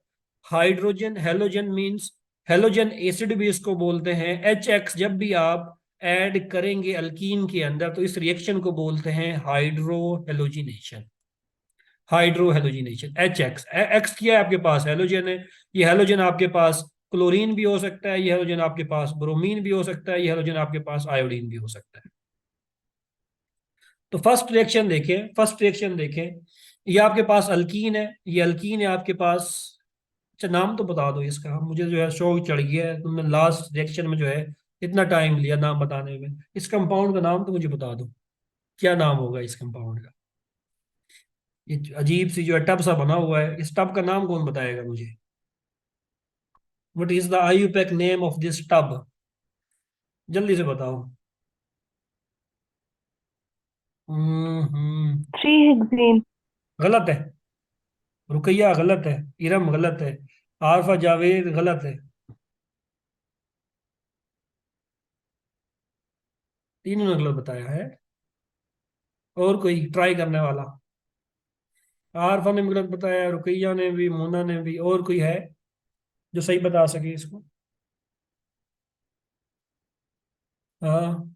hydrogen, halogen means halogen acid भी इसको बोलते हैं, HX जब भी आप ऐड करेंगे अल्कीन के अंदर तो इस रिएक्शन को बोलते हैं हाइड्रोहेलोजिनेशन। हाइड्रोहेलोजिनेशन HX, एक्स किया है आपके पास हेलोजन है, ये हेलोजन आपके पास क्लोरीन भी हो सकता है, ये हेलोजन आपके पास ब्रोमीन भी हो सकता है, ये हेलोजन आपके पास आयोडीन भी हो सकता है। तो फर्स्ट रिएक्शन देखें, ये आपके पास अल्कीन है, ये अल्कीन है आपके पास। अच्छा नाम तो बता दो इसका, मुझे जो है शौक चढ़ गया है, तुमने लास्ट रिएक्शन में जो है इतना टाइम लिया नाम बताने में, इस कंपाउंड का नाम तो मुझे बता दो, क्या नाम होगा इस कंपाउंड का। ये अजीब सी जो है टब सा बना हुआ है, इस टब का नाम कौन बताएगा मुझे, what is the IUPAC name of this tub, जल्दी से बताओ। हम्म। Three hexane. गलत है, रुकैया गलत है, इरम गलत है, आरफा जावेद गलत है, तीनों ने गलत बताया है। और कोई ट्राई करने वाला, आरफा ने भी गलत बताया, रुकैया ने भी, मोना ने भी, और कोई है जो सही बता सके इसको। हाँ,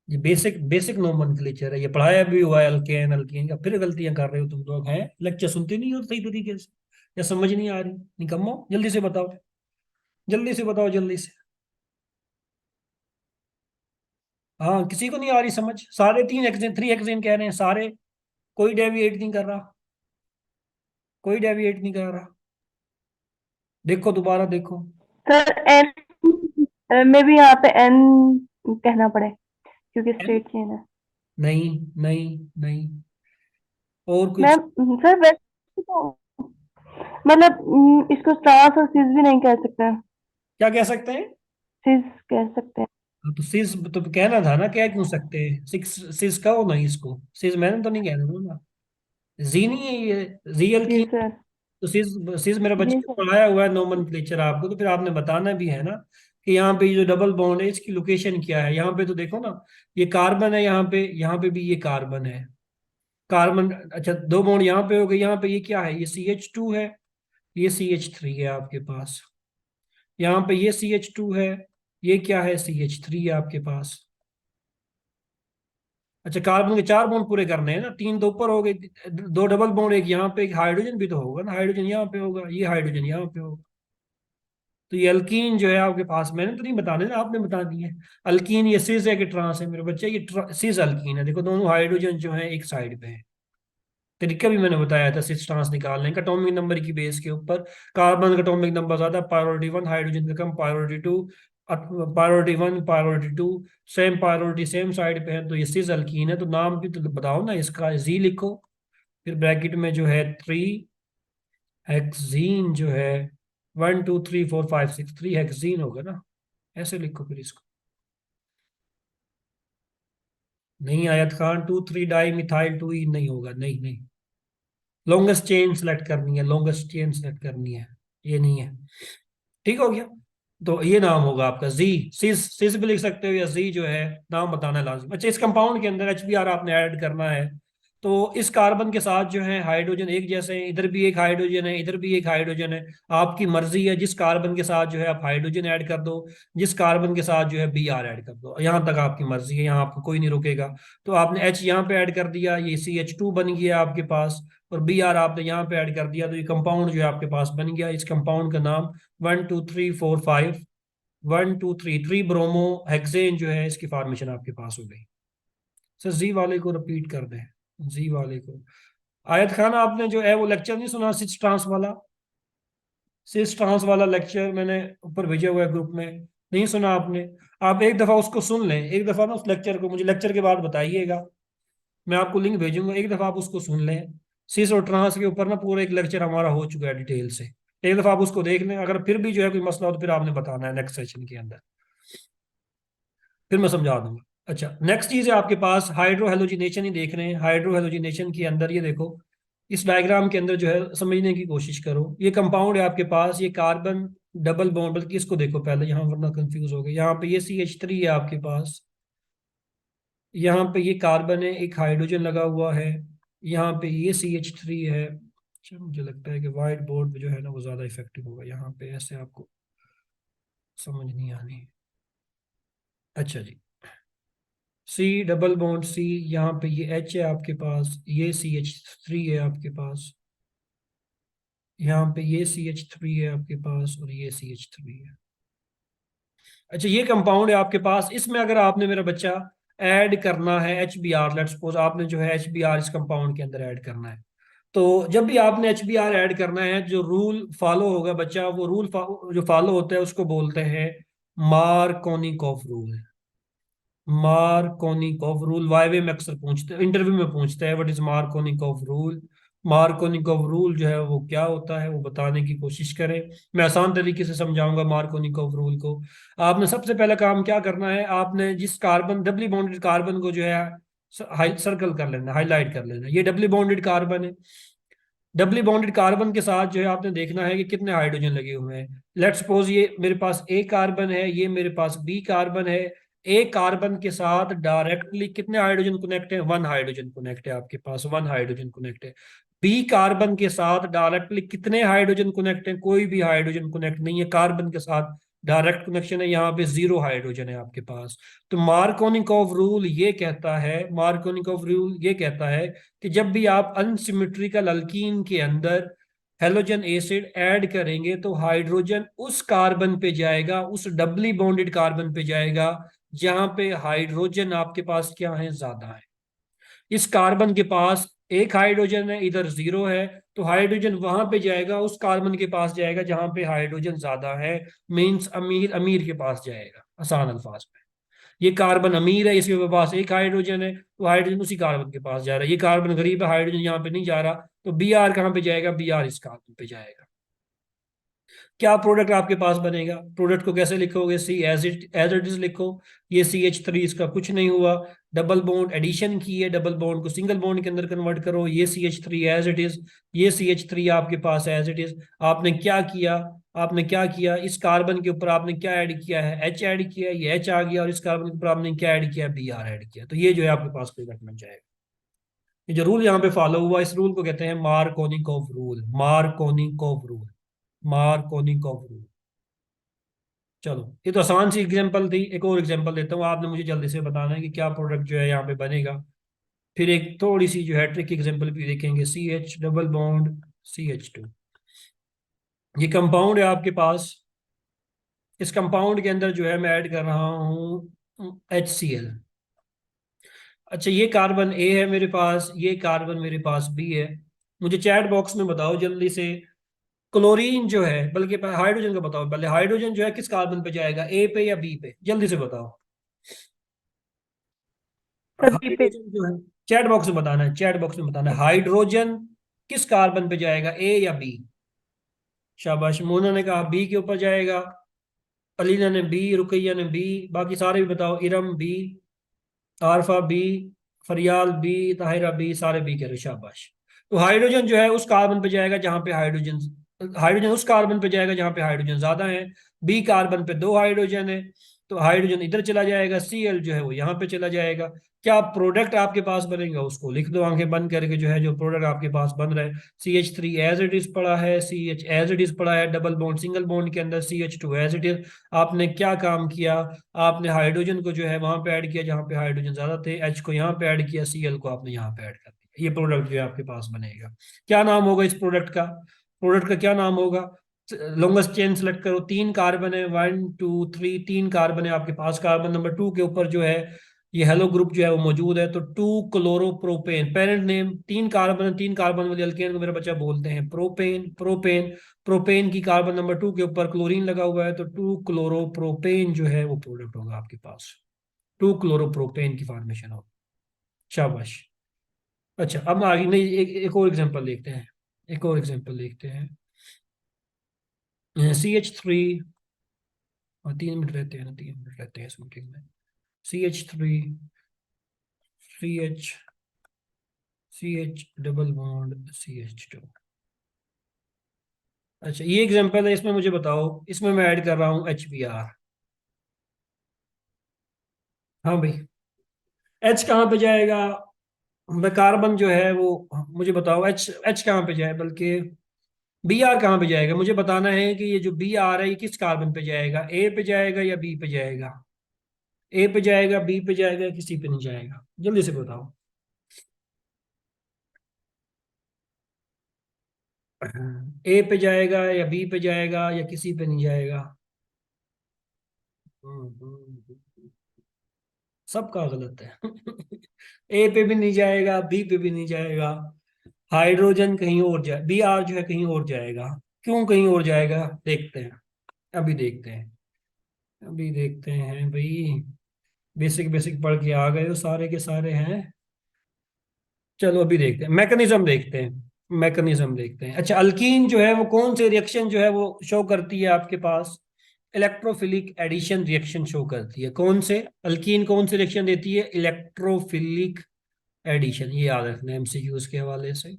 ये बेसिक बेसिक नोमेनक्लेचर है, ये पढ़ाया भी हुआ है अल्केन अल्कीन का, फिर गलतियां कर रहे हो तुम लोग हैं, लेक्चर सुनते नहीं हो सही तरीके से, या समझ नहीं आ रही, निकम्मो जल्दी से बताओ, जल्दी से बताओ जल्दी से। हाँ किसी को नहीं आ रही समझ, सारे तीन एक्सेन थ्री एक्सेन कह रहे हैं सारे, कोई डेविएट नहीं कर रहा, कोई डेविएट नहीं कर रहा, देखो दोबारा देखो। सर एन में भी यहाँ पे एन कहना पड़े क्योंकि N? स्ट्रेट चेन है। नहीं नहीं नहीं, और कुछ? मैम सर वैसे तो मतलब इसको ट्रांस और सिस भी नहीं कह सकते। क्या कह सकते हैं? सिस कह सकते हैं। हाँ, तो सिस तो कहना था ना, क्या क्यों सकते हैं, सिक्स सिस कहो ना इसको, सिस मैंने तो नहीं कहना ना। जी नहीं है ये, रियल जी की। सर। तो सिस, सिस मेरे बच्चे जी को सर। पढ़ाया हुआ है नोमेनक्लेचर आपको, तो फिर आपने बताना भी है ना कि यहाँ पे ये जो डबल बॉन्ड है इसकी लोकेशन क्या है। यहाँ पे तो देखो ना, ये कार्बन है, यहाँ पे भी ये कार्बन है, कार्बन। अच्छा, दो बॉन्ड यहाँ पे हो गए, यहाँ पे ये क्या है, ये CH2 है, ये CH3 है आपके पास। यहाँ पे ये CH2 है, ये क्या है, CH3 है आपके पास। अच्छा, कार्बन के चार बॉन्ड पूरे करने हैं ना, तीन तो ऊपर हो गए, दो डबल बॉन्ड, एक यहाँ पे, एक हाइड्रोजन भी तो होगा ना, हाइड्रोजन यहाँ पे होगा, ये हाइड्रोजन यहाँ पे होगा। तो ये अल्कीन जो है आपके पास, मैंने तो नहीं बताने ना, आपने बता दिए। अल्कीन ये सिस है कि ट्रांस है मेरे बच्चे, ये सिस अल्कीन है। देखो दोनों हाइड्रोजन जो है एक साइड पे है। तरीका भी मैंने बताया था सिस ट्रांस निकालने का, एटॉमिक नंबर की बेस के ऊपर। कार्बन का एटॉमिक नंबर ज्यादा, प्रायोरिटी 1, हाइड्रोजन का कम, priority 2, priority 1, priority 2, same priority, same side पे है, तो ये सिस अल्कीन है। तो नाम भी तो बताओ ना इसका, जी लिखो, फिर ब्रैकेट में जो है 3 हेक्सीन जो है, 1 2 3 4 5 6, 3 हेक्सीन होगा ना, ऐसे लिखो फिर इसको। नहीं आयत खान, 2 3 डाई मिथाइल 2 नहीं होगा, नहीं नहीं। लॉन्गेस्ट चेन सेलेक्ट करनी है, लॉन्गेस्ट चेन सेलेक्ट करनी है, ये नहीं है। ठीक हो गया। तो ये नाम होगा आपका जी। सिस, सिस भी लिख सकते हो, या जी जो है नाम बताना लाजिम। अच्छा, इस कंपाउंड के अंदर HBr आपने ऐड करना है। तो इस कार्बन के साथ जो है हाइड्रोजन एक जैसे हैं, इधर भी एक हाइड्रोजन है, इधर भी एक हाइड्रोजन है। आपकी मर्जी है, जिस कार्बन के साथ जो है आप हाइड्रोजन ऐड कर दो, जिस कार्बन के साथ जो है Br ऐड कर दो, यहाँ तक आपकी मर्जी है, यहाँ आपको कोई नहीं रोकेगा। तो आपने H यहाँ पे ऐड कर दिया, ये CH2 बन गया आपके पास, और Br आपने यहाँ पे ऐड कर दिया, तो ये कंपाउंड जो है आपके पास बन गया। इस कंपाउंड का नाम 1 2 3 4 5, 1 2 3 ट्री ब्रोमो हेक्सेन जो है, इसकी फॉर्मेशन आपके पास हो गई। सर जी वाले को रिपीट कर दें, जी वाले को। आयत खान, आपने जो है वो लेक्चर नहीं सुना, सिस ट्रांस वाला? सिस ट्रांस वाला लेक्चर मैंने ऊपर भेजा हुआ है ग्रुप में, नहीं सुना आपने? आप एक दफा उसको सुन लें, एक दफा ना उस लेक्चर को मुझे लेक्चर के बाद बताइएगा, मैं आपको लिंक भेजूंगा, एक दफा आप उसको सुन लें। सिस और ट्रांस के ऊपर ना पूरा एक लेक्चर हमारा हो चुका है डिटेल से। एक दफा आप उसको देख लें, अगर फिर भी जो है कोई मसला हो तो फिर आपने बताना है नेक्स्ट सेशन के अंदर, फिर मैं समझा दूंगा। अच्छा, नेक्स्ट चीज है आपके पास हाइड्रो हेलोजिनेशन ही देख रहे हैं। हाइड्रो हेलोजिनेशन के अंदर ये देखो, इस डायग्राम के अंदर जो है समझने की कोशिश करो। ये कंपाउंड है आपके पास, ये कार्बन डबल बॉन्ड, बल्कि इसको देखो पहले यहाँ, वरना कंफ्यूज हो गए। यहाँ पे ये CH3 है आपके पास, यहाँ पे ये कार्बन है, एक हाइड्रोजन लगा हुआ है, यहाँ पे ये CH3 है। अच्छा, मुझे लगता है कि वाइट बोर्ड पे जो है ना वो ज्यादा इफेक्टिव होगा, यहाँ पे ऐसे आपको समझ नहीं आनी। अच्छा जी, C डबल बॉन्ड C, यहाँ पे ये H है आपके पास, ये CH3 है आपके पास, यहाँ पे ये CH3 है आपके पास, और ये CH3 है। अच्छा, ये कंपाउंड है आपके पास, इसमें अगर आपने मेरा बच्चा ऐड करना है HBr, लेट्स सपोज आपने जो है HBr इस कंपाउंड के अंदर ऐड करना है, तो जब भी आपने HBr ऐड करना है, जो रूल फॉलो होगा बच्चा, वो रूल जो फॉलो होता है उसको बोलते हैं मार्कोनिकॉफ रूल। मार्कोनिकॉफ रूल वाइवे में अक्सर पूछते हैं, इंटरव्यू में पूछते हैं, what is Markovnikov rule. Markovnikov rule जो है वो क्या होता है वो बताने की कोशिश करें। मैं आसान तरीके से समझाऊंगा मार्कोनिकॉफ रूल को। आपने सबसे पहला काम क्या करना है, आपने जिस कार्बन, डबली बॉन्डेड कार्बन को जो है सर्कल कर लेना, हाईलाइट कर लेना, ये डबली बॉन्डेड कार्बन है। डबली बॉन्डेड कार्बन के साथ जो है आपने देखना है कि कितने हाइड्रोजन लगे हुए हैं। लेट्स सपोज ये मेरे पास ए कार्बन है, ये मेरे पास बी कार्बन है। ए कार्बन के साथ डायरेक्टली कितने हाइड्रोजन कनेक्ट है, 1 हाइड्रोजन कनेक्ट है आपके पास, 1 हाइड्रोजन कनेक्ट है। बी कार्बन के साथ डायरेक्टली कितने हाइड्रोजन कनेक्ट है, कोई भी हाइड्रोजन कनेक्ट नहीं है। कार्बन के साथ डायरेक्ट कनेक्शन है, यहाँ पे 0 हाइड्रोजन है आपके पास। तो मार्कोनिकॉफ रूल ये कहता है, मार्कोनिकॉफ रूल ये कहता है कि जब भी आप अनसिमेट्रिकल अल्कीन के अंदर हेलोजन एसिड ऐड करेंगे, तो हाइड्रोजन उस कार्बन पे जाएगा, उस डबली बॉन्डेड कार्बन पे जाएगा जहां पे हाइड्रोजन आपके पास क्या है, ज्यादा है। इस कार्बन के पास एक हाइड्रोजन है, इधर 0 है, तो हाइड्रोजन वहां पे जाएगा, उस कार्बन के पास जाएगा जहां पे हाइड्रोजन ज्यादा है। मीन्स अमीर अमीर के पास जाएगा, आसान अल्फाज में। ये कार्बन अमीर है, इसके पास एक हाइड्रोजन है, तो हाइड्रोजन उसी कार्बन के पास जा रहा है। ये कार्बन गरीब है, हाइड्रोजन यहाँ पे नहीं जा रहा, तो बी आर कहाँ पे जाएगा, बी आर इस कार्बन पे जाएगा। क्या प्रोडक्ट आपके पास बनेगा, प्रोडक्ट को कैसे लिखोगे, सी एज इट इज लिखो। ये CH3 इसका कुछ नहीं हुआ, डबल बॉन्ड एडिशन की है, डबल बॉन्ड को सिंगल बॉन्ड के अंदर कन्वर्ट करो, ये CH3 एज इट इज, ये CH3 आपके पास एज इट इज। आपने क्या किया, आपने क्या किया, इस कार्बन के ऊपर आपने क्या ऐड किया है, H ऐड किया है, ये H आ गया, और इस कार्बन के ऊपर आपने क्या ऐड किया, Br ऐड किया, तो ये जो है आपके पास प्रोडक्ट बन जाएगा। ये जो रूल यहाँ पे फॉलो हुआ, इस रूल को कहते हैं Markovnikov rule, Markovnikov rule, Markovnikov rule. चलो, ये तो आसान सी एग्जांपल थी, एक और एग्जांपल देता हूँ, आपने मुझे जल्दी से बताना है कि क्या प्रोडक्ट जो है यहाँ पे बनेगा। फिर एक थोड़ी सी जो है ट्रिक एग्जांपल भी देखेंगे, CH डबल बॉन्ड CH2, ये कंपाउंड है आपके पास। इस कंपाउंड के अंदर जो है मैं ऐड कर रहा हूँ HCl। अच्छा, ये कार्बन ए है मेरे पास, ये कार्बन मेरे पास बी है। मुझे चैट बॉक्स में बताओ जल्दी से, क्लोरीन जो है, बल्कि हाइड्रोजन का बताओ पहले, हाइड्रोजन जो है किस कार्बन पे जाएगा, ए पे या बी पे, जल्दी से बताओ। सर बी पे। हाइड्रोजन जो है, चैट बॉक्स में बताना है, चैट बॉक्स में बताना है, हाइड्रोजन किस कार्बन पे जाएगा, ए या बी। शाबाश, मोना ने कहा बी के ऊपर जाएगा, अलीना ने बी, रुकैया ने बी, बाकी सारे भी बताओ, इरम बी, आरफा बी, फरियाल बी, ताहिरा बी, सारे बी कह रहे हो, शाबाश। तो हाइड्रोजन जो है उस कार्बन पे जाएगा जहां पे हाइड्रोजन, हाइड्रोजन उस कार्बन पे जाएगा जहां पे हाइड्रोजन ज्यादा है। बी कार्बन पे दो हाइड्रोजन है, तो हाइड्रोजन इधर चला जाएगा, Cl जो है वो यहाँ पे चला जाएगा। क्या प्रोडक्ट आपके पास बनेगा, उसको लिख दो आंखें बंद करके, जो है जो प्रोडक्ट आपके पास बन रहा है, CH3 एज इट इज पड़ा है, CH एज इट इज पड़ा है, डबल बॉन्ड सिंगल बॉन्ड के अंदर CH2 एज इट इज। आपने क्या काम किया, आपने हाइड्रोजन को जो है वहां पे ऐड किया जहां पे हाइड्रोजन ज्यादा थे, H को यहाँ पे ऐड किया, Cl को आपने यहाँ पे ऐड कर दिया, ये प्रोडक्ट जो है आपके पास बनेगा। क्या नाम होगा इस प्रोडक्ट का, प्रोडक्ट का क्या नाम होगा, लॉन्गेस्ट चेन सेलेक्ट करो, 3 कार्बन है, 1 2 3, 3 कार्बन है आपके पास, कार्बन नंबर 2 के ऊपर जो है ये हेलो ग्रुप जो है वो मौजूद है, तो 2 chloropropane, parent name, 3 carbon, 3 carbon वाले अल्केन को मेरा बच्चा बोलते हैं प्रोपेन, प्रोपेन। प्रोपेन की कार्बन नंबर 2 के ऊपर क्लोरीन लगा हुआ है, तो 2 क्लोरोप्रोपेन जो है वो प्रोडक्ट होगा आपके पास, 2 क्लोरोप्रोपेन की फॉर्मेशन होगी। शाबाश। अच्छा, अब आगे नहीं, एक और एग्जांपल देखते हैं, एक और एग्जांपल देखते हैं, CH3, और 3 मिनट रहते हैं ना, 3 मिनट रहते हैं इस मीटिंग में, CH3, CH, CH double bond CH2। अच्छा, ये एग्जांपल है, इसमें मुझे बताओ, इसमें मैं ऐड कर रहा हूँ HBr। हाँ भाई, H कहाँ पे जाएगा, मैं कार्बन जो है वो, मुझे बताओ H कहाँ पे जाए, बल्कि Br कहाँ पे जाएगा, मुझे बताना है कि ये जो Br है ये किस कार्बन पे जाएगा, A पे जाएगा या B पे जाएगा, A पे जाएगा, B पे जाएगा, किसी पे नहीं जाएगा, जल्दी से बताओ। A पे जाएगा या B पे जाएगा या किसी पे नहीं जाएगा। सबका गलत है। ए पे भी नहीं जाएगा, बी पे भी नहीं जाएगा, हाइड्रोजन कहीं और जाए, Br जो है कहीं और जाएगा। क्यों कहीं और जाएगा, देखते हैं, अभी देखते हैं, अभी देखते हैं भाई, बेसिक बेसिक पढ़ के आ गए हो सारे के सारे हैं। चलो अभी देखते हैं, मैकेनिज्म देखते हैं, मैकेनिज्म देखते हैं। अच्छा, अल्कीन जो है वो कौन से रिएक्शन जो है वो शो करती है आपके पास, इलेक्ट्रोफिलिक एडिशन रिएक्शन शो करती है, कौन से, अल्कीन कौन से रिएक्शन देती है, इलेक्ट्रोफिलिक एडिशन, ये याद रखना है MCQs के हवाले से।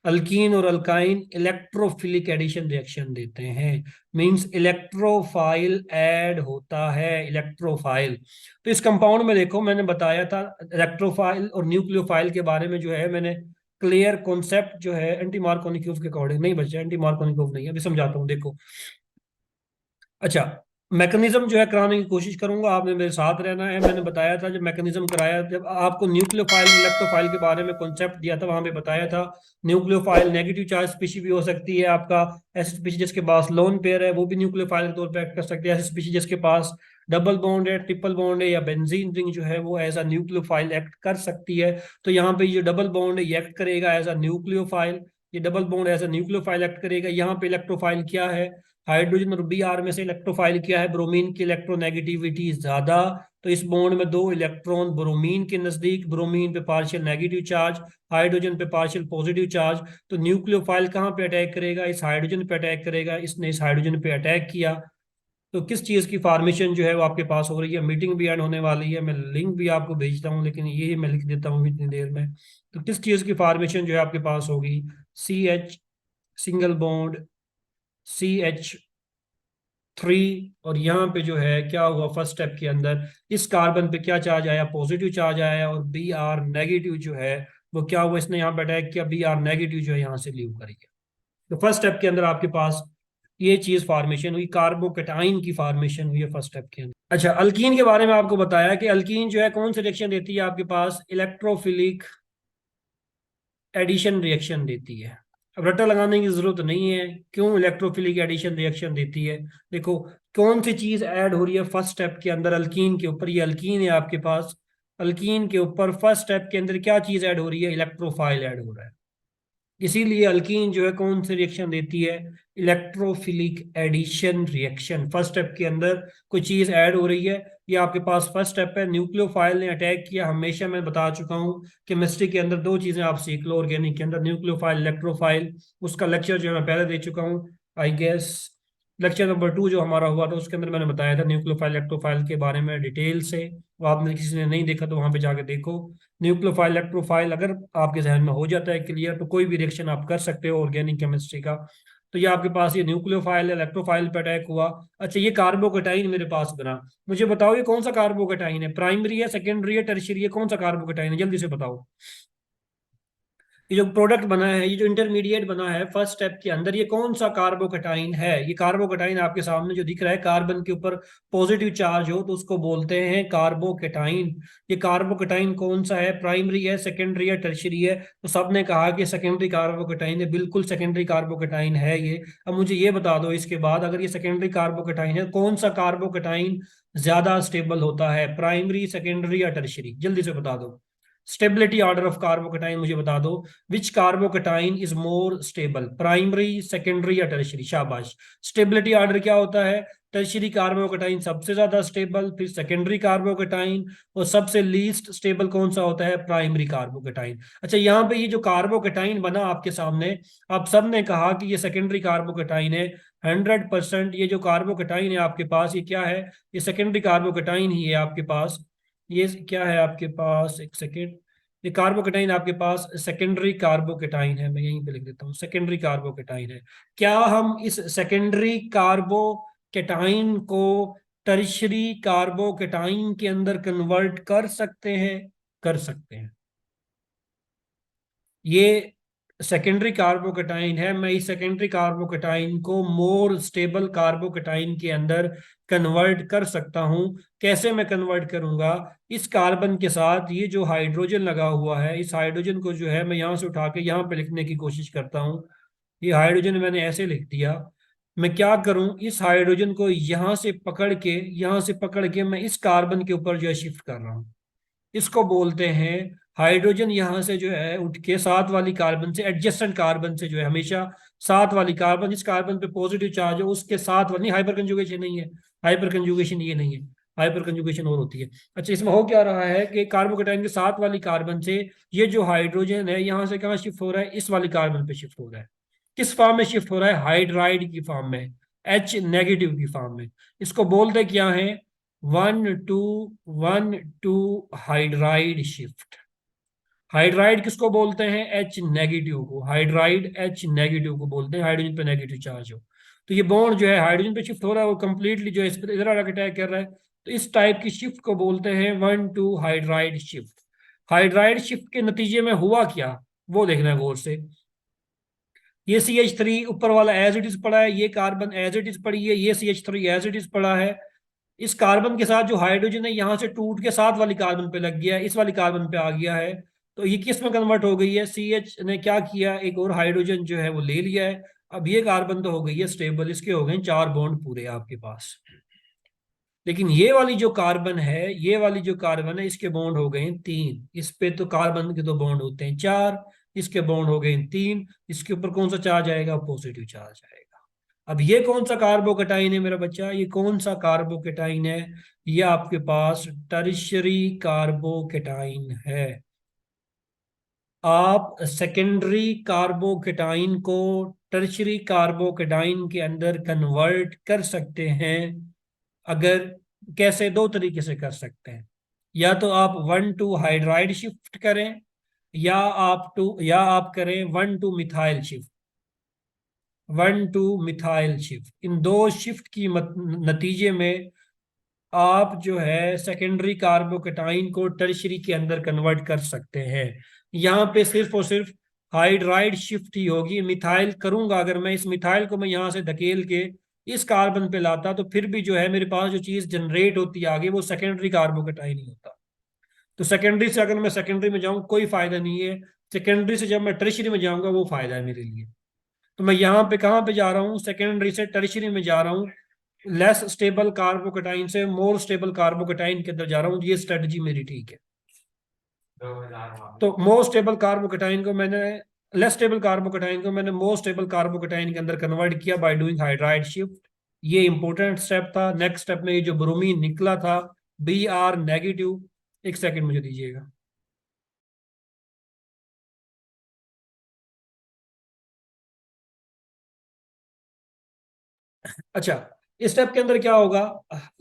अल्कीन और अल्काइन इलेक्ट्रोफिलिक एडिशन रिएक्शन देते हैं, मींस इलेक्ट्रोफाइल ऐड होता है, इलेक्ट्रोफाइल। तो इस कंपाउंड में देखो, मैंने बताया था इलेक्ट्रोफाइल और न्यूक्लियोफाइल के बारे में, जो है मैंने क्लियर कॉन्सेप्ट जो है एंटी मार्कोनिकोव के अकॉर्डिंग, नहीं बच्चा एंटी मार्कोनिकोव नहीं है, अभी समझाता हूँ देखो। अच्छा, मैकेनिज्म जो है कराने की कोशिश करूंगा, आपने मेरे साथ रहना है। मैंने बताया था जब मैकेनिज्म कराया, जब आपको न्यूक्लियोफाइल इलेक्ट्रोफाइल के बारे में कॉन्सेप्ट दिया था, वहां पे बताया था न्यूक्लियोफाइल नेगेटिव चार्ज स्पीशी भी हो सकती है, आपका ऐसी स्पीशी जिसके पास लोन पेयर है वो भी न्यूक्लियोफाइल के तौर पर एक्ट कर सकती है, ऐसी स्पीशी जिसके पास डबल बॉन्ड है, ट्रिपल बॉन्ड है, या बेंजीन रिंग जो है वो एज अ न्यूक्लियोफाइल एक्ट कर सकती है। तो यहाँ पे ये डबल बॉन्ड है, ये एक्ट करेगा एज अ न्यूक्लियोफाइल, ये double bond as a nucleophile act करेगा। यहाँ पे इलेक्ट्रोफाइल क्या है, हाइड्रोजन और Br में से इलेक्ट्रोफाइल क्या है, ब्रोमीन की इलेक्ट्रोनेगेटिविटी ज्यादा, तो इस बॉन्ड में 2 इलेक्ट्रॉन ब्रोमीन के नजदीक, ब्रोमीन पे पार्शियल नेगेटिव चार्ज, हाइड्रोजन पे पार्शियल पॉजिटिव चार्ज। तो न्यूक्लियोफाइल कहाँ पे अटैक करेगा, इस हाइड्रोजन पे अटैक करेगा। इसने इस हाइड्रोजन पे अटैक किया, तो किस चीज की फॉर्मेशन जो है वो आपके पास हो रही है। मीटिंग भी एंड होने वाली है, मैं लिंक भी आपको भेजता हूँ, लेकिन ये मैं लिख देता हूँ इतनी देर में। तो किस चीज की फॉर्मेशन जो है आपके पास होगी, CH सिंगल बॉन्ड CH3, और यहाँ पे जो है क्या हुआ, फर्स्ट स्टेप के अंदर इस कार्बन पे क्या चार्ज आया, पॉजिटिव चार्ज आया, और Br नेगेटिव जो है वो क्या हुआ, इसने यहाँ पे अटैक किया, Br नेगेटिव जो है यहाँ से लीव करी है। तो फर्स्ट स्टेप के अंदर आपके पास ये चीज फॉर्मेशन हुई, कार्बोकेटाइन की फॉर्मेशन हुई है फर्स्ट स्टेप के अंदर। अच्छा, अल्कीन के बारे में आपको बताया कि अल्कीन जो है कौन सी रिएक्शन देती है आपके पास, इलेक्ट्रोफिलिक एडिशन रिएक्शन देती है। अब रट्टा लगाने की जरूरत नहीं है, क्यों इलेक्ट्रोफिलिक एडिशन रिएक्शन देती है। देखो कौन सी चीज ऐड हो रही है फर्स्ट स्टेप के अंदर अल्कीन के ऊपर, ये अल्कीन है आपके पास, अल्कीन के ऊपर फर्स्ट स्टेप के अंदर क्या चीज ऐड हो रही है, इलेक्ट्रोफाइल ऐड हो रहा है। इसीलिए अल्कीन जो है कौन सी रिएक्शन देती है, electrophilic addition reaction. First step के अंदर कोई चीज ऐड हो रही है, ये आपके पास फर्स्ट स्टेप है, न्यूक्लियोफाइल ने अटैक किया। हमेशा मैं बता चुका हूँ केमिस्ट्री के अंदर 2 चीजें आप सीख लो ऑर्गेनिक के अंदर, न्यूक्लियोफाइल, इलेक्ट्रोफाइल। उसका लेक्चर जो है मैं पहले दे चुका हूँ, आई गेस लेक्चर नंबर 2 जो हमारा हुआ था उसके अंदर मैंने बताया था न्यूक्लियोफाइल इलेक्ट्रोफाइल के बारे में डिटेल से। वो आपने किसी ने नहीं देखा तो वहां पे जाके देखो। न्यूक्लियोफाइल इलेक्ट्रोफाइल अगर आपके जहन में हो जाता है क्लियर, तो कोई भी रिएक्शन आप कर सकते हो ऑर्गेनिक केमिस्ट्री का। तो ये आपके पास ये न्यूक्लियोफाइल इलेक्ट्रोफाइल पे अटैक हुआ। अच्छा, ये कार्बोकेटाइन मेरे पास बना, मुझे बताओ ये कौन सा कार्बोकेटाइन है, प्राइमरी है, सेकेंडरी है, टर्शियरी है, कौन सा कार्बोकेटाइन है, जल्दी से बताओ। ये जो प्रोडक्ट बना है, ये जो इंटरमीडिएट बना है फर्स्ट स्टेप के अंदर, ये कौन सा कार्बोकेटाइन है। ये कार्बोकेटाइन आपके सामने जो दिख रहा है, कार्बन के ऊपर पॉजिटिव चार्ज हो तो उसको बोलते हैं कार्बोकेटाइन। ये कार्बोकेटाइन कौन सा है, प्राइमरी है, सेकेंडरी है, टर्शियरी है। तो सबने कहा कि सेकेंडरी कार्बोकेटाइन है, बिल्कुल सेकेंडरी कार्बोकेटाइन है ये। अब मुझे ये बता दो इसके बाद, अगर ये सेकेंडरी कार्बोकेटाइन है, कौन सा कार्बोकेटाइन ज्यादा स्टेबल होता है, प्राइमरी, सेकेंडरी या टर्शियरी, जल्दी से बता दो। स्टेबिलिटी ऑर्डर ऑफ कार्बोकेटाइन मुझे बता दो, which carbocation is more stable, primary, secondary या टर्शियरी। शाबाश। स्टेबिलिटी ऑर्डर क्या होता है, टर्शियरी कार्बोकेटाइन सबसे ज्यादा स्टेबल, फिर सेकेंडरी कार्बोकेटाइन, और सबसे लीस्ट स्टेबल कौन सा होता है, प्राइमरी कार्बोकेटाइन। अच्छा, यहाँ पे ये जो कार्बोकेटाइन बना आपके सामने, आप सब ने कहा कि ये सेकेंडरी कार्बोकेटाइन है। 100% ये जो कार्बोकेटाइन है आपके पास, ये क्या है, ये सेकेंडरी कार्बोकेटाइन ही है आपके पास। ये क्या है आपके पास, एक सेकेंड, ये कार्बोकेटाइन आपके पास सेकेंडरी कार्बोकेटाइन है, मैं यहीं पे लिख देता हूँ, सेकेंडरी कार्बोकेटाइन है। क्या हम इस सेकेंडरी कार्बोकेटाइन को टर्शियरी कार्बोकेटाइन के अंदर कन्वर्ट कर सकते हैं, कर सकते हैं। ये सेकेंडरी कार्बोकेटाइन है, मैं इस सेकेंडरी कार्बोकेटाइन को मोर स्टेबल कार्बोकेटाइन के अंदर कन्वर्ट कर सकता हूं। कैसे मैं कन्वर्ट करूंगा, इस कार्बन के साथ ये जो हाइड्रोजन लगा हुआ है, इस हाइड्रोजन को जो है मैं यहां से उठा के यहां पे लिखने की कोशिश करता हूं। ये हाइड्रोजन मैंने ऐसे लिख दिया। मैं क्या करूं, इस हाइड्रोजन को यहां से पकड़ के, यहां से पकड़ के मैं इस कार्बन के ऊपर जो है शिफ्ट कर रहा हूं। इसको बोलते हैं, हाइड्रोजन यहां से जो है उठ के साथ वाली कार्बन से, एडजेसेंट कार्बन से जो है, हमेशा साथ वाली कार्बन, जिस कार्बन पे पॉजिटिव चार्ज हो उसके साथ वाली, हाइपर कंजुगेशन नहीं है, हाइपर कंजुगेशन ये नहीं है, हाइपर कंजुगेशन और होती है। अच्छा, इसमें हो क्या रहा है कि कार्बोकेटाइन के साथ वाली कार्बन से ये जो हाइड्रोजन है यहां से कहाँ शिफ्ट हो रहा है, इस वाली कार्बन पे शिफ्ट हो रहा है। किस फॉर्म में शिफ्ट हो रहा है, हाइड्राइड की फॉर्म में, H नेगेटिव की फॉर्म में। इसको बोलते क्या है, 1 2 1 2 हाइड्राइड शिफ्ट। हाइड्राइड किसको बोलते हैं, H नेगेटिव को, हाइड्राइड H नेगेटिव को बोलते हैं, हाइड्रोजन पे नेगेटिव चार्ज हो। तो ये बॉन्ड जो है हाइड्रोजन पे शिफ्ट हो रहा है, वो कंप्लीटली जो है इस पर इधर अटैक कर रहा है। तो इस टाइप की शिफ्ट को बोलते हैं 1 2 हाइड्राइड शिफ्ट। हाइड्राइड शिफ्ट के नतीजे में हुआ क्या, वो देखना है गौर से। ये CH3 ऊपर वाला एज इट इज पड़ा है, ये कार्बन एज इट इज पड़ी है, ये CH3 एज इट इज पड़ा है। इस कार्बन के साथ जो हाइड्रोजन है यहां से टूट के साथ वाली कार्बन पे लग गया है, इस वाली कार्बन पे आ गया है। तो ये किस में कन्वर्ट हो गई है, CH ने क्या किया, एक और हाइड्रोजन जो है वो ले लिया है। अब ये कार्बन तो हो गई है स्टेबल, इसके हो गए 4 बॉन्ड पूरे आपके पास। लेकिन ये वाली जो कार्बन है, ये वाली जो कार्बन है, इसके बॉन्ड हो गए 3। इस पे तो कार्बन के तो बॉन्ड होते हैं 4, इसके बॉन्ड हो गए 3, इसके ऊपर कौन सा चार्ज आएगा? पॉजिटिव चार्ज आएगा। अब ये कौन सा कार्बोकेटाइन है मेरा बच्चा? ये कौन सा कार्बोकेटाइन है? ये आपके पास टर्शियरी कार्बोकेटाइन है। आप सेकेंडरी कार्बोकेटाइन को टर्शियरी कार्बोकेटाइन के अंदर कन्वर्ट कर सकते हैं। अगर कैसे? दो तरीके से कर सकते हैं। या तो आप 1 to हाइड्राइड शिफ्ट करें, या आप करें 1 to methyl shift. 1 to methyl shift, इन दो शिफ्ट की नतीजे में आप जो है सेकेंडरी कार्बोकेटाइन को टर्शियरी के अंदर कन्वर्ट कर सकते हैं। यहाँ पे सिर्फ और सिर्फ हाइड्राइड शिफ्ट ही होगी। मिथाइल करूंगा, अगर मैं इस मिथाइल को मैं यहाँ से धकेल के इस कार्बन पे लाता तो फिर भी जो है मेरे पास जो चीज जनरेट होती है आगे, वो सेकेंडरी कार्बोकेटाइन ही होता। तो सेकेंडरी से अगर मैं सेकेंडरी में जाऊं कोई फायदा नहीं है, सेकेंडरी से जब मैं टर्शियरी में जाऊंगा वो फायदा है मेरे लिए। तो मैं यहाँ पे कहाँ पे जा रहा हूँ? सेकेंडरी से टर्शियरी में जा रहा हूँ। लेस स्टेबल कार्बोकेटाइन से मोर स्टेबल कार्बोकेटाइन के अंदर जा रहा हूँ। ये स्ट्रेटजी मेरी ठीक है। तो मोर स्टेबल कार्बोकेटाइन को मैंने लेस स्टेबल कार्बोकेटाइन को मैंने मोर स्टेबल कार्बोकेटाइन के अंदर कन्वर्ट किया बाय डूइंग हाइड्राइड शिफ्ट। ये इंपॉर्टेंट स्टेप था। नेक्स्ट स्टेप में ये जो ब्रोमीन निकला था Br-नेगेटिव, एक सेकंड मुझे दीजिएगा। अच्छा, इस स्टेप के अंदर क्या होगा?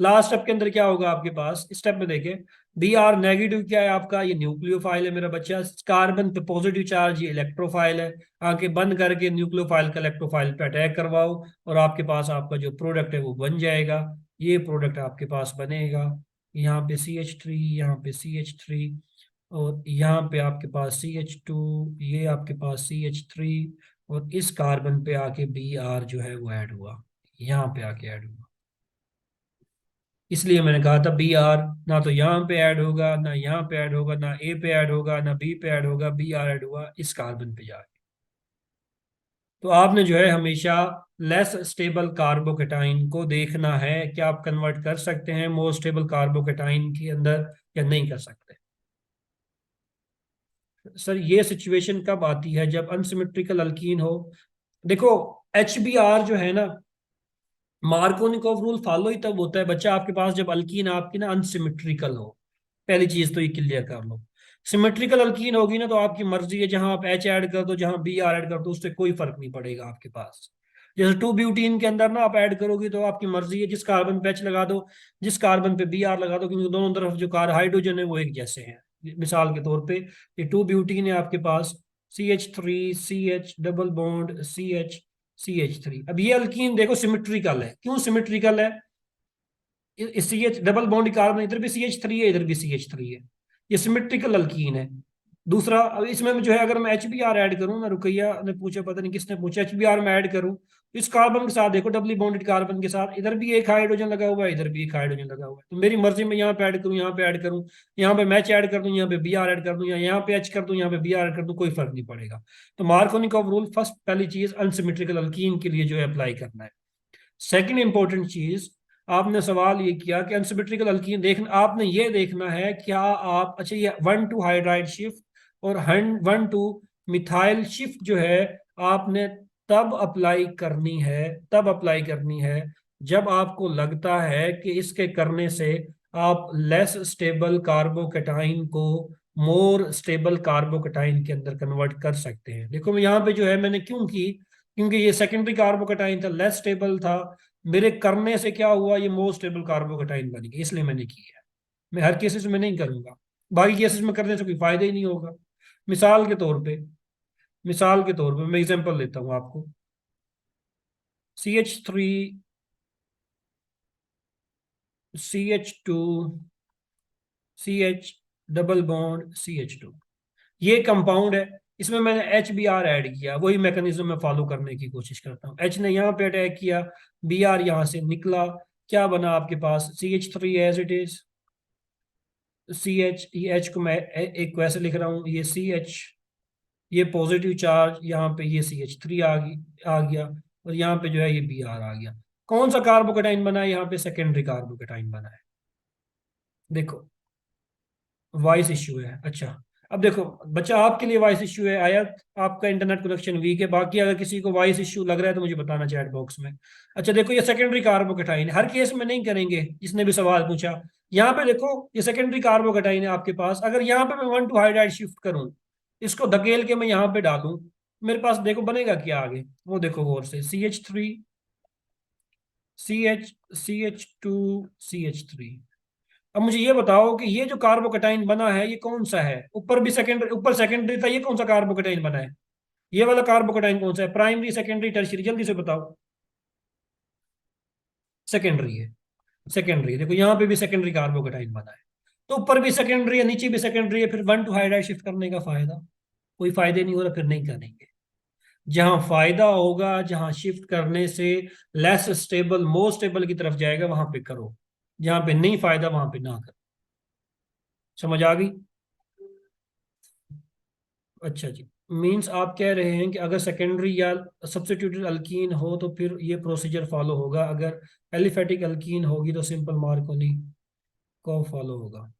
लास्ट स्टेप के अंदर क्या होगा आपके पास? स्टेप में देखें, Br-नेगेटिव क्या है आपका? ये न्यूक्लियोफाइल है मेरा बच्चा। कार्बन पे पॉजिटिव चार्ज, ये इलेक्ट्रोफाइल है। आंखें बंद करके न्यूक्लियोफाइल का इलेक्ट्रोफाइल पे अटैक करवाओ और आपके पास आपका जो प्रोडक्ट है वो बन जाएगा। ये प्रोडक्ट आपके पास बनेगा। यहाँ पे CH3, यहाँ पे CH3, और यहाँ पे आपके पास CH2, ये आपके पास CH3, और इस कार्बन पे आके Br जो है वो ऐड हुआ, यहाँ पे आके ऐड हुआ। इसलिए मैंने कहा था Br ना तो यहाँ पे ऐड होगा, ना यहाँ पे ऐड होगा, ना A पे ऐड होगा, ना B पे ऐड होगा। Br ऐड हुआ इस कार्बन पे जाके। तो आपने जो है हमेशा लेस स्टेबल कार्बोकेटाइन को देखना है कि आप कन्वर्ट कर सकते हैं मोर स्टेबल कार्बोकेटाइन के अंदर या नहीं कर सकते। सर ये सिचुएशन कब आती है? जब अनसिमेट्रिकल अल्कीन हो। देखो, HBr जो है ना, मार्कोनिकॉफ रूल फॉलो ही तब होता है बच्चा आपके पास जब अल्कीन आपकी ना अनसिमेट्रिकल हो। पहली चीज तो ये क्लियर कर लो। सिमेट्रिकल अल्कीन होगी ना तो आपकी मर्जी है, जहां आप H ऐड कर दो, जहां Br ऐड कर दो, उससे कोई फर्क नहीं पड़ेगा आपके पास। जैसे 2 ब्यूटीन के अंदर ना आप ऐड करोगी तो आपकी मर्जी है, जिस कार्बन पे H लगा दो, जिस कार्बन पे Br लगा दो, क्योंकि दोनों तरफ जो कार हाइड्रोजन है वो एक जैसे हैं। मिसाल के तौर पे ये 2 ब्यूटीन है आपके पास, CH3 CH double bond CH अब ये अल्कीन देखो सिमेट्रिकल है। क्यों सिमेट्रिकल है? CH डबल बॉन्ड कार्बन, इधर भी CH3 है, इधर भी CH3 है। ये सिमेट्रिकल अल्कीन है। दूसरा, अब इसमें जो है अगर मैं HBr ऐड करूं ना, रुकैया ने पूछा, पता नहीं किसने पूछा, HBr में ऐड करूं तो इस कार्बन के साथ देखो, डबली बॉन्डेड कार्बन के साथ इधर भी एक हाइड्रोजन लगा हुआ है, इधर भी एक हाइड्रोजन लगा हुआ है। तो मेरी मर्जी में यहाँ पे ऐड करूं, यहाँ पे ऐड करूं, यहाँ पे मैच ऐड कर दूं, यहाँ पे Br ऐड कर दूं, या यहाँ पे H कर दूं, यहाँ पे Br ऐड कर दूं, कोई फर्क नहीं पड़ेगा। तो मार्कोनिकॉफ रूल फर्स्ट, पहली चीज अनसिमेट्रिकल अल्कीन के लिए जो है अप्लाई करना है। सेकंड इंपॉर्टेंट चीज, आपने सवाल ये किया कि अनसिमेट्रिकल अल्कीन देखना, आपने ये देखना है क्या आप, अच्छा ये 1 to हाइड्राइड शिफ्ट और 1 to मिथाइल शिफ्ट जो है आपने तब अप्लाई करनी है, तब अप्लाई करनी है जब आपको लगता है कि इसके करने से आप लेस स्टेबल कार्बोकेटाइन को मोर स्टेबल कार्बोकेटाइन के अंदर कन्वर्ट कर सकते हैं। देखो मैं यहाँ पे जो है मैंने क्यों की, क्योंकि ये सेकेंडरी कार्बोकेटाइन था, लेस स्टेबल था। मेरे करने से क्या हुआ? ये मोस्ट स्टेबल कार्बोकेटाइन बन गया, इसलिए मैंने किया है। मैं हर केसेस में नहीं करूंगा, बाकी केसेस में करने से कोई फायदा ही नहीं होगा। मिसाल के तौर पे, मिसाल के तौर पे मैं एग्जांपल लेता हूं आपको। CH3 CH2 CH double bond CH2, ये कंपाउंड है। इसमें मैंने HBr ऐड किया, वही मैकेनिज्म में फॉलो करने की कोशिश करता हूँ। H ने यहाँ पे अटैक किया, Br यहाँ से निकला, क्या बना आपके पास? CH3 as it is, CH, ये H को मैं एक वैसे लिख रहा हूँ, ये CH, ये पॉजिटिव चार्ज, यहाँ पे ये CH3 आ गया, और यहाँ पे जो है ये Br आ गया। कौन सा कार्बोकेटाइन बना है? यहाँ पे सेकेंडरी कार्बोकेटाइन बना है। देखो, वॉइस इश्यू है। अच्छा, अब देखो बच्चा, आपके लिए वॉइस इश्यू है, आयत आपका इंटरनेट कनेक्शन वीक है, बाकी अगर किसी को वॉइस इश्यू लग रहा है तो मुझे बताना चैट बॉक्स में। अच्छा देखो, ये सेकेंडरी कार्बोकेटाइन हर केस में नहीं करेंगे, जिसने भी सवाल पूछा। यहाँ पे देखो, ये सेकेंडरी कार्बोकेटाइन है आपके पास। अगर यहाँ पे मैं 1 to हाइड्राइड शिफ्ट करूँ, इसको धकेल के मैं यहाँ पे डालूं, मेरे पास देखो बनेगा क्या आगे, वो देखो गौर से, CH3, CH2, CH3। अब मुझे ये बताओ कि ये जो कार्बोकेटाइन बना है ये कौन सा है? ऊपर भी सेकेंडरी, ऊपर सेकेंडरी था, ये कौन सा कार्बोकेटाइन बना है? ये वाला कार्बोकेटाइन कौन सा है? प्राइमरी, सेकेंडरी, टर्शियरी, जल्दी से बताओ। सेकेंडरी है। सेकेंडरी, देखो यहाँ पे भी सेकेंडरी कार्बोकेटाइन बना है। तो ऊपर भी सेकेंडरी है, नीचे भी सेकेंडरी है, फिर 1 to हाइड्राइड शिफ्ट करने का फायदा? कोई फायदे नहीं हो रहा, फिर नहीं करेंगे। जहां फायदा होगा, जहां शिफ्ट करने से लेस स्टेबल मोर स्टेबल की तरफ जाएगा, वहां पे करो। जहां पे नहीं फायदा वहां पे ना करो। समझ आ गई? अच्छा जी। मीन्स आप कह रहे हैं कि अगर सेकेंडरी या सब्स्टिट्यूटेड अल्कीन हो तो फिर ये प्रोसीजर फॉलो होगा, अगर एलिफेटिक अल्कीन होगी तो सिंपल मार्कोनी को फॉलो होगा।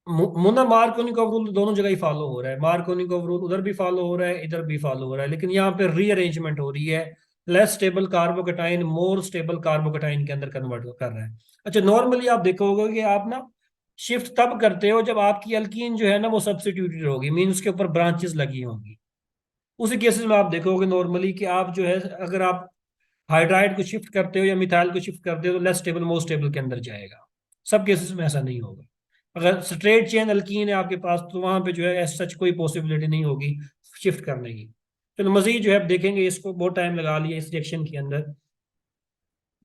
मुन्ना, मार्कोनिकॉफ रूल दोनों जगह ही फॉलो हो रहा है। मार्कोनिकॉफ रूल उधर भी फॉलो हो रहा है, इधर भी फॉलो हो रहा है, लेकिन यहाँ पे रीअरेंजमेंट हो रही है। Less stable carbocation more stable carbocation के अंदर कन्वर्ट कर रहा है। अच्छा, नॉर्मली आप देखोगे कि आप ना शिफ्ट तब करते हो जब आपकी अल्कीन जो है ना वो सब्स्टिट्यूटेड होगी, मीन उसके ऊपर ब्रांचेस लगी होंगी। उसी केसेस में आप देखोगे नॉर्मली कि आप जो है, अगर आप हाइड्राइड को शिफ्ट करते हो या मिथाइल को शिफ्ट करते हो तो लेस स्टेबल मोर स्टेबल के अंदर जाएगा। सब केसेस में ऐसा नहीं होगा। अगर स्ट्रेट चेन अल्कीन है आपके पास तो वहां पे जो है एज सच कोई पॉसिबिलिटी नहीं होगी शिफ्ट करने की। चलो मजीद जो है आप देखेंगे, इसको बहुत टाइम लगा लिया इस रिएक्शन के अंदर,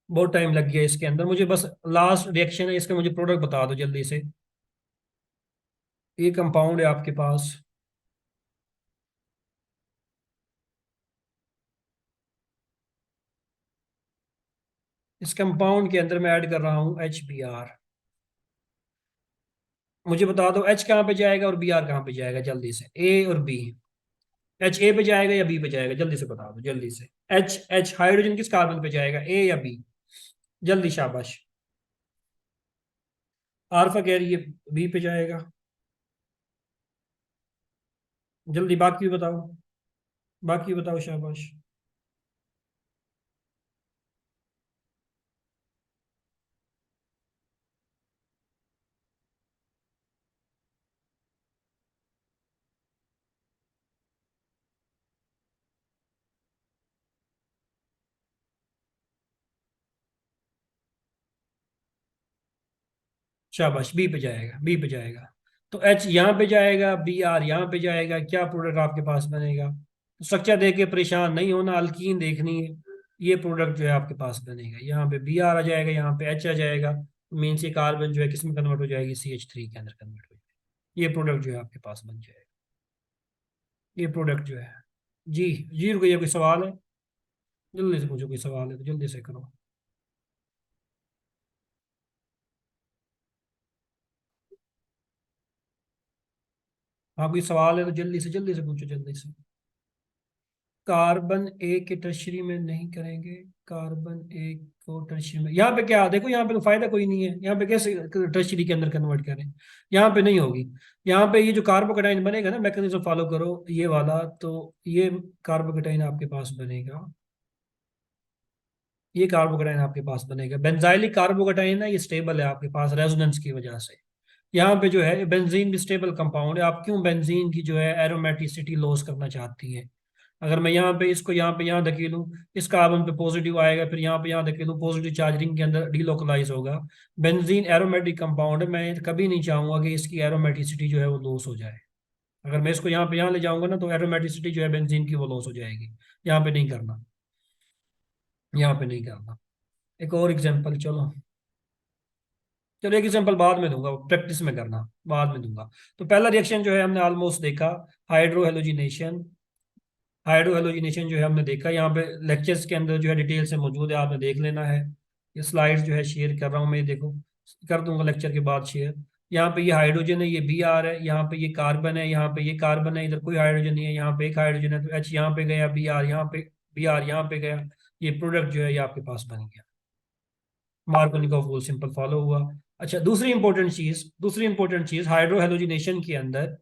बहुत टाइम लग गया इसके अंदर। मुझे बस लास्ट रिएक्शन है इसका, मुझे प्रोडक्ट बता दो जल्दी से। ये कंपाउंड है आपके पास, इस कंपाउंड के अंदर मैं ऐड कर रहा हूँ HBr। मुझे बता दो एच कहाँ पे जाएगा और Br कहाँ पे जाएगा, जल्दी से। ए और बी, एच ए पे जाएगा या बी पे जाएगा, जल्दी से बता दो जल्दी से। एच एच हाइड्रोजन किस कार्बन पे जाएगा, ए या बी? जल्दी, शाबाश। आल्फा कह रही है बी पे जाएगा। जल्दी बाकी भी बताओ, बाकी बताओ, शाबाश। शाबाश, बी पे जाएगा, बी पे जाएगा। तो एच यहाँ पे जाएगा, Br यहाँ पे जाएगा, क्या प्रोडक्ट आपके पास बनेगा? स्ट्रक्चर देख के परेशान नहीं होना, अल्कीन देखनी है। ये प्रोडक्ट जो है आपके पास बनेगा, यहाँ पे Br आ जाएगा, यहाँ पे H आ जाएगा। मीन्स ये कार्बन जो है किस में कन्वर्ट हो जाएगी, CH3 के अंदर कन्वर्ट हो जाएगी। ये प्रोडक्ट जो है आपके पास बन जाएगा। ये प्रोडक्ट जो है। जी। जी रुको, कोई सवाल है? जल्दी से पूछो, कोई सवाल है तो जल्दी से करो। हाँ, कोई सवाल है तो जल्दी से पूछो, जल्दी से। कार्बन एक के टर्शरी में नहीं करेंगे। कार्बन एक को टर्शरी में, यहाँ पे क्या देखो, यहाँ पे तो फायदा कोई नहीं है, यहाँ पे कैसे टर्शरी के अंदर कन्वर्ट करें? यहाँ पे नहीं होगी। यहाँ पे ये जो कार्बोकेटाइन बनेगा ना, मैकेनिज्म फॉलो करो ये वाला, तो ये कार्बोकेटाइन आपके पास बनेगा। ये कार्बोकेटाइन आपके पास बनेगा, बेंजाइलिक कार्बोकेटाइन है, ये स्टेबल है आपके पास रेजोनेंस की वजह से। यहाँ पे जो है बेंजीन भी स्टेबल कंपाउंड है। आप क्यों बेंजीन की जो है एरोमेटिसिटी लॉस करना चाहती है? अगर मैं यहाँ पे इसको यहाँ पे यहाँ धकेलूं, इस कार्बन पे पॉजिटिव आएगा, फिर यहाँ पे यहाँ धकेलूं, पॉजिटिव चार्ज रिंग के अंदर डिलोकलाइज होगा। बेंजीन एरोमेटिक कंपाउंड है, मैं कभी नहीं चाहूंगा कि इसकी एरोमेटिसिटी जो है वो लॉस हो जाए। अगर मैं इसको यहाँ पे यहाँ ले जाऊंगा ना तो एरोमेटिसिटी जो है बेंजीन की वो लॉस हो जाएगी। यहाँ पे नहीं करना, यहाँ पे नहीं करना। एक और एग्जांपल, चलो। चलो एक एग्जांपल बाद में दूंगा, प्रैक्टिस में करना, बाद में दूंगा। तो पहला रिएक्शन जो है हमने ऑलमोस्ट देखा, हाइड्रोहेलोजिनेशन। हाइड्रोहेलोजिनेशन जो है हमने देखा, यहाँ पे लेक्चर्स के अंदर जो है डिटेल से मौजूद है, आपने देख लेना है। ये स्लाइड्स जो है शेयर कर रहा हूँ मैं, देखो कर दूंगा लेक्चर के बाद शेयर। यहाँ पे ये हाइड्रोजन है, ये Br है, यहाँ पे ये कार्बन है, यहाँ पे ये कार्बन है, इधर कोई हाइड्रोजन नहीं है, यहाँ पे एक हाइड्रोजन है, तो H यहाँ पे गया, Br यहाँ पे गया। ये प्रोडक्ट जो है ये आपके पास बन गया। मार्कोनिकॉफ रूल सिंपल फॉलो हुआ। अच्छा, दूसरी इंपॉर्टेंट चीज हाइड्रो हेलोजिनेशन के अंदर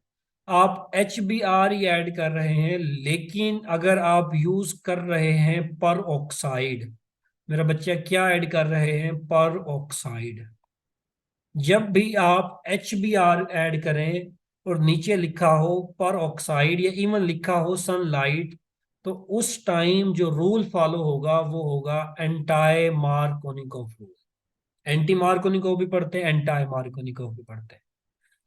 आप HBr ही ऐड कर रहे हैं, लेकिन अगर आप यूज कर रहे हैं पर ऑक्साइड, मेरा बच्चा क्या ऐड कर रहे हैं, पर ऑक्साइड। जब भी आप HBr ऐड करें और नीचे लिखा हो पर ऑक्साइड या इवन लिखा हो सनलाइट, तो उस टाइम जो रूल फॉलो होगा वो होगा anti Markovnikov rule. Anti Markovnikov भी पढ़ते हैं, एंटाई मार्कोनिकॉफ भी पढ़ते हैं।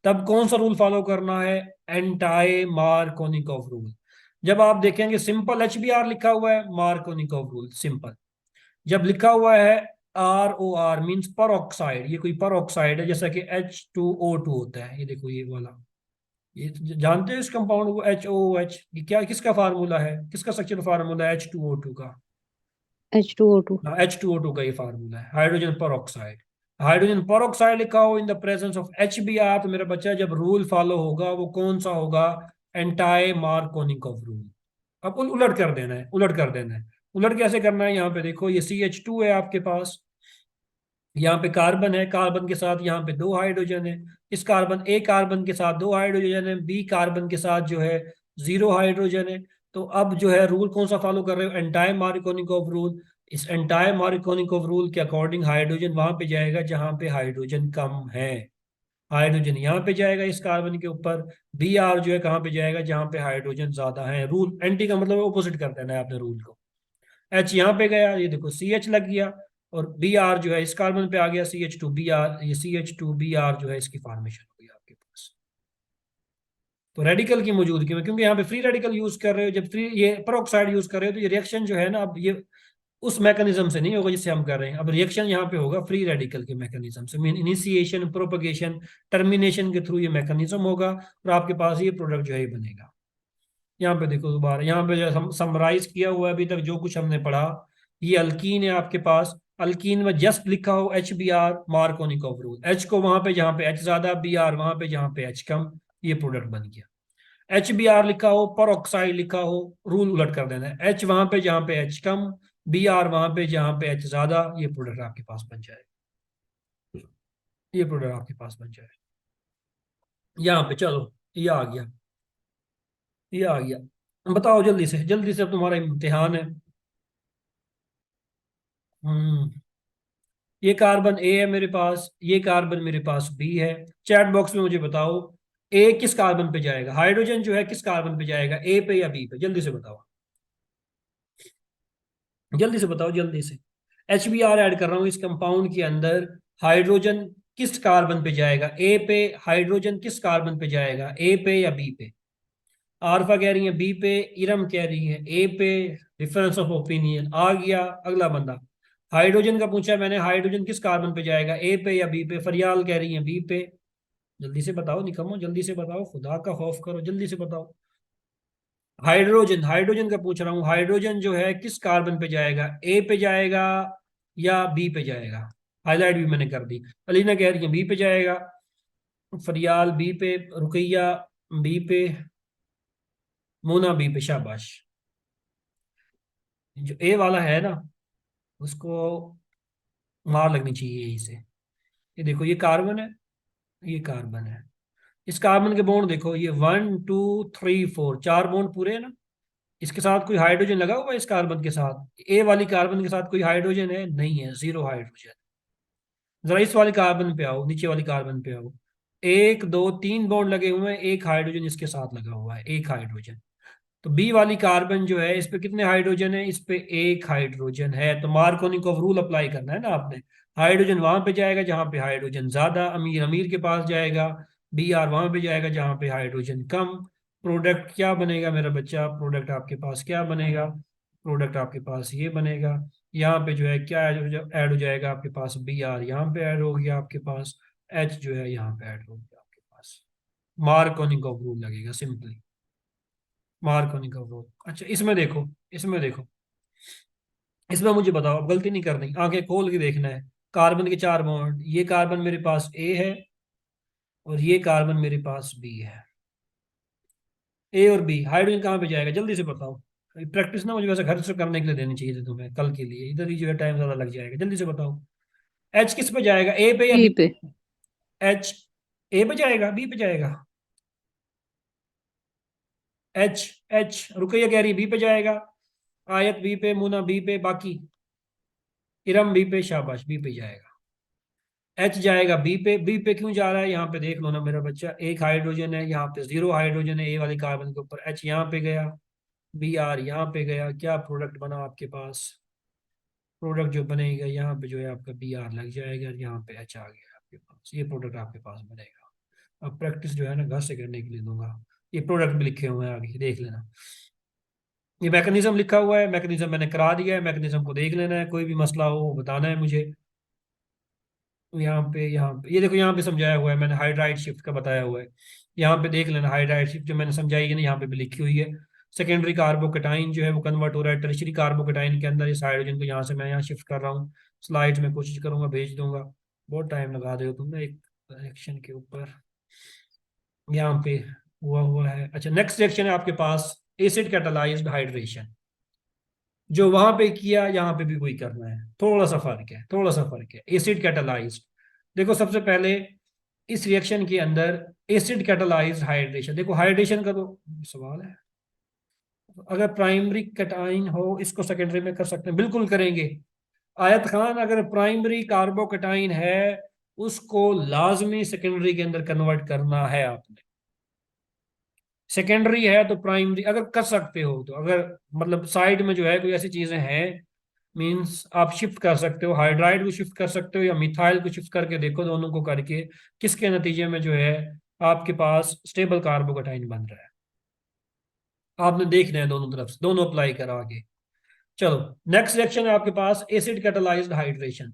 तब कौन सा रूल फॉलो करना है, एंटाई मार्कोनिकॉफ रूल। जब आप देखेंगे सिंपल HBr लिखा हुआ है, मार्कोनिकॉफ रूल सिंपल। जब लिखा हुआ है ROR मीन्स पर ऑक्साइड, ये कोई पर ऑक्साइड है, जैसा कि H2O2 होता है, ये देखो ये वाला, ये जानते हो इस कंपाउंड को HOOH, ये क्या, किसका फार्मूला है, किसका स्ट्रक्चर फार्मूला है H2O2 का। H2O2। H2O2 का ये फार्मूला है, हाइड्रोजन पर ऑक्साइड। हाइड्रोजन पर ऑक्साइड लिखा हो इन द प्रेजेंस ऑफ HBr, तो मेरा बच्चा जब रूल फॉलो होगा वो कौन सा होगा, एंटाई मार्कोनिकॉफ रूल। अब उलट कर देना है, उलट कर देना है। उलट कैसे करना है, यहाँ पे देखो ये CH2 है आपके पास, यहाँ पे कार्बन है, कार्बन के साथ यहाँ पे दो हाइड्रोजन है, इस कार्बन, ए कार्बन के साथ दो हाइड्रोजन है, बी कार्बन के साथ जो है जीरो हाइड्रोजन है। तो अब जो है रूल कौन सा फॉलो कर रहे हो, एंटाई मार्कोनिकॉफ रूल। इस एंटाई मार्कोनिकॉफ रूल के अकॉर्डिंग हाइड्रोजन वहां पे जाएगा जहां पे हाइड्रोजन कम है, हाइड्रोजन यहाँ पे जाएगा इस कार्बन के ऊपर। Br जो है कहाँ पे जाएगा, जहां पे हाइड्रोजन ज्यादा है। रूल एंटी का मतलब ऑपोजिट कर देना है आपने रूल को। H यहाँ पे गया, ये देखो CH लग गया, और Br जो है इस कार्बन पे आ गया, CH2Br, ये CH2Br जो है इसकी फॉर्मेशन हो गई आपके पास। तो रेडिकल की मौजूदगी में, क्योंकि यहाँ पे फ्री रेडिकल यूज कर रहे हो, जब फ्री ये peroxide यूज कर रहे हो, तो ये रिएक्शन जो है ना, अब ये उस मैकेनिज्म से नहीं होगा जिससे हम कर रहे हैं। अब रिएक्शन यहाँ पे होगा फ्री रेडिकल के मैकेनिज्म से, मीन इनिशिएशन, प्रोपगेशन, टर्मिनेशन के थ्रू ये मैकेनिज्म होगा, और आपके पास ये प्रोडक्ट जो है ये बनेगा। यहाँ पे देखो दोबारा, यहाँ पे जो समराइज किया हुआ है अभी तक जो कुछ हमने पढ़ा, ये अल्कीन है आपके पास। अल्कीन में जस्ट लिखा हो HBr, मार्कोनिकॉफ रूल, H को वहां पे जहाँ पे H ज्यादा, Br वहां पे जहाँ पे H कम, ये प्रोडक्ट बन गया। HBr लिखा हो, पर ऑक्साइड लिखा हो, रूल उलट कर देना है, H वहां पे जहाँ पे H कम, Br वहां पे जहाँ पे H ज्यादा, ये प्रोडक्ट आपके पास बन जाए, ये प्रोडक्ट आपके पास बन जाए। यहाँ पे चलो, ये आ गया, ये आ गया। बताओ जल्दी से, जल्दी से, अब तुम्हारा इम्तिहान है। हम्म, ये कार्बन ए है मेरे पास, ये कार्बन मेरे पास बी है। चैट बॉक्स में मुझे बताओ, ए किस कार्बन पे जाएगा, हाइड्रोजन जो है किस कार्बन पे जाएगा, ए पे या बी पे, जल्दी से बताओ, जल्दी से बताओ, जल्दी से। HBr ऐड कर रहा हूं इस कंपाउंड के अंदर, हाइड्रोजन किस कार्बन पे जाएगा, ए पे। हाइड्रोजन किस कार्बन पे जाएगा, ए पे या बी पे। आरफा कह रही है बी पे, इरम कह रही है ए पे। डिफरेंस ऑफ ओपिनियन आ गया। अगला बंदा, हाइड्रोजन का पूछा मैंने, हाइड्रोजन किस कार्बन पे जाएगा, ए पे या बी पे। फरियाल कह रही है बी पे। जल्दी से बताओ निकम्मो, जल्दी से बताओ, खुदा का खौफ करो, जल्दी से बताओ। हाइड्रोजन, हाइड्रोजन का पूछ रहा हूँ, हाइड्रोजन जो है किस कार्बन पे जाएगा, ए पे जाएगा या बी पे जाएगा। हाईलाइट भी मैंने कर दी। अलीना कह रही है बी पे जाएगा, फरियाल बी पे, रुकैया बी पे, मोना बी पे, शाबाश। जो ए वाला है ना, उसको मार लगनी चाहिए यहीं से। ये देखो ये कार्बन है, ये कार्बन है। इस कार्बन के बॉन्ड देखो, ये 1 2 3 4, चार बॉन्ड पूरे हैं ना। इसके साथ कोई हाइड्रोजन लगा हुआ है, इस कार्बन के साथ, ए वाली कार्बन के साथ कोई हाइड्रोजन है, नहीं है, जीरो हाइड्रोजन। जरा इस वाले कार्बन पे आओ, नीचे वाली कार्बन पे आओ, 1 2 3 बॉन्ड लगे हुए हैं, एक हाइड्रोजन इसके साथ लगा हुआ है, एक हाइड्रोजन। तो बी वाली कार्बन जो है, इस पे कितने हाइड्रोजन है, इस पे एक हाइड्रोजन है। तो मार्कोनिकॉफ रूल अप्लाई करना है ना आपने। हाइड्रोजन वहां पे जाएगा जहां पे हाइड्रोजन ज्यादा, अमीर अमीर के पास जाएगा। Br वहां पे जाएगा जहां पे हाइड्रोजन कम। प्रोडक्ट क्या बनेगा मेरा बच्चा, प्रोडक्ट आपके पास क्या बनेगा, प्रोडक्ट आपके पास ये बनेगा। यहाँ पे जो है क्या ऐड हो जाएगा आपके पास, Br यहाँ पे ऐड हो गया आपके पास, H जो है यहाँ पे ऐड हो गया आपके पास। मार्कोनिकॉफ रूल लगेगा सिंपली, मार्कोनिकॉफ रूल। अच्छा इसमें देखो, इसमें देखो, इसमें मुझे बताओ, अब गलती नहीं करनी, आंखें खोल के देखना है। कार्बन के चार बॉन्ड, ये कार्बन मेरे पास ए है, और ये कार्बन मेरे पास बी है। ए और बी, हाइड्रोजन कहाँ पे जाएगा, जल्दी से बताओ। प्रैक्टिस ना मुझे वैसे घर से करने के लिए देनी चाहिए थी तुम्हें, कल के लिए, इधर ही जो है टाइम ज्यादा लग जाएगा, जल्दी से बताओ। एच किस पे जाएगा, ए पे या बी बी। पे। एच ए पे जाएगा, बी पे जाएगा? एच, एच रुकैया कह रही बी पे जाएगा, आयत बी पे, मुना बी पे, बाकी इरम बी पे, शाबाश बी पे जाएगा। एच जाएगा बी पे, बी पे क्यों जा रहा है यहाँ पे देख लो ना मेरा बच्चा, एक हाइड्रोजन है यहाँ पे, जीरो हाइड्रोजन है ए वाले कार्बन के ऊपर, एच यहाँ पे गया, बी आर यहाँ पे गया, क्या प्रोडक्ट बना आपके पास? प्रोडक्ट जो बनेगा यहाँ पे जो है आपका बी आर लग जाएगा, यहाँ पे एच आ गया आपके पास, ये प्रोडक्ट आपके पास बनेगा। अब प्रैक्टिस जो है ना घर से करने के लिए दूंगा, ये प्रोडक्ट भी लिखे हुए हैं आगे देख लेना। ये मैकेनिज्म लिखा हुआ है, मैकेनिज्म मैंने करा दिया है, मैकेनिज्म को देख लेना है, कोई भी मसला हो वो बताना है मुझे। यहाँ पे ये देखो, यहाँ पे समझाया हुआ है मैंने, हाइड्राइड शिफ्ट का बताया हुआ है, यहाँ पे देख लेना हाइड्राइड शिफ्ट जो मैंने समझाई है ना, यहाँ पे भी लिखी हुई है। सेकेंडरी कार्बोकेटाइन जो है वो कन्वर्ट हो रहा है टर्शरी कार्बोकेटाइन के अंदर, इस हाइड्रोजन को यहाँ से मैं यहाँ शिफ्ट कर रहा हूँ। स्लाइड में कोशिश करूंगा भेज दूंगा, बहुत टाइम लगा दे हो तुम ना एक रिएक्शन के ऊपर। यहाँ पे हुआ है। अच्छा, नेक्स्ट रिएक्शन है आपके पास एसिड कैटालाइज्ड हाइड्रेशन, जो वहां पे किया यहाँ पे भी वही करना है, थोड़ा सा फर्क है, थोड़ा सा फर्क है। एसिड कैटालाइज्ड, देखो सबसे पहले इस रिएक्शन के अंदर एसिड कैटालाइज्ड हाइड्रेशन, देखो हाइड्रेशन का तो सवाल है, अगर प्राइमरी कैटाइन हो इसको सेकेंडरी में कर सकते हैं, बिल्कुल करेंगे। आयत खान, अगर प्राइमरी कार्बोकेटाइन है उसको लाजमी सेकेंडरी के अंदर कन्वर्ट करना है आपने। सेकेंडरी है तो प्राइमरी अगर कर सकते हो तो, अगर मतलब साइड में जो है कोई ऐसी चीजें हैं, मींस आप शिफ्ट कर सकते हो, हाइड्राइड को शिफ्ट कर सकते हो या मिथाइल को शिफ्ट करके देखो, दोनों को करके किसके नतीजे में जो है आपके पास स्टेबल कार्बोकेटाइन बन रहा है। आपने देखना है दोनों तरफ से, दोनों अप्लाई करा के। चलो, नेक्स्ट रिएक्शन है आपके पास acid catalysed hydration.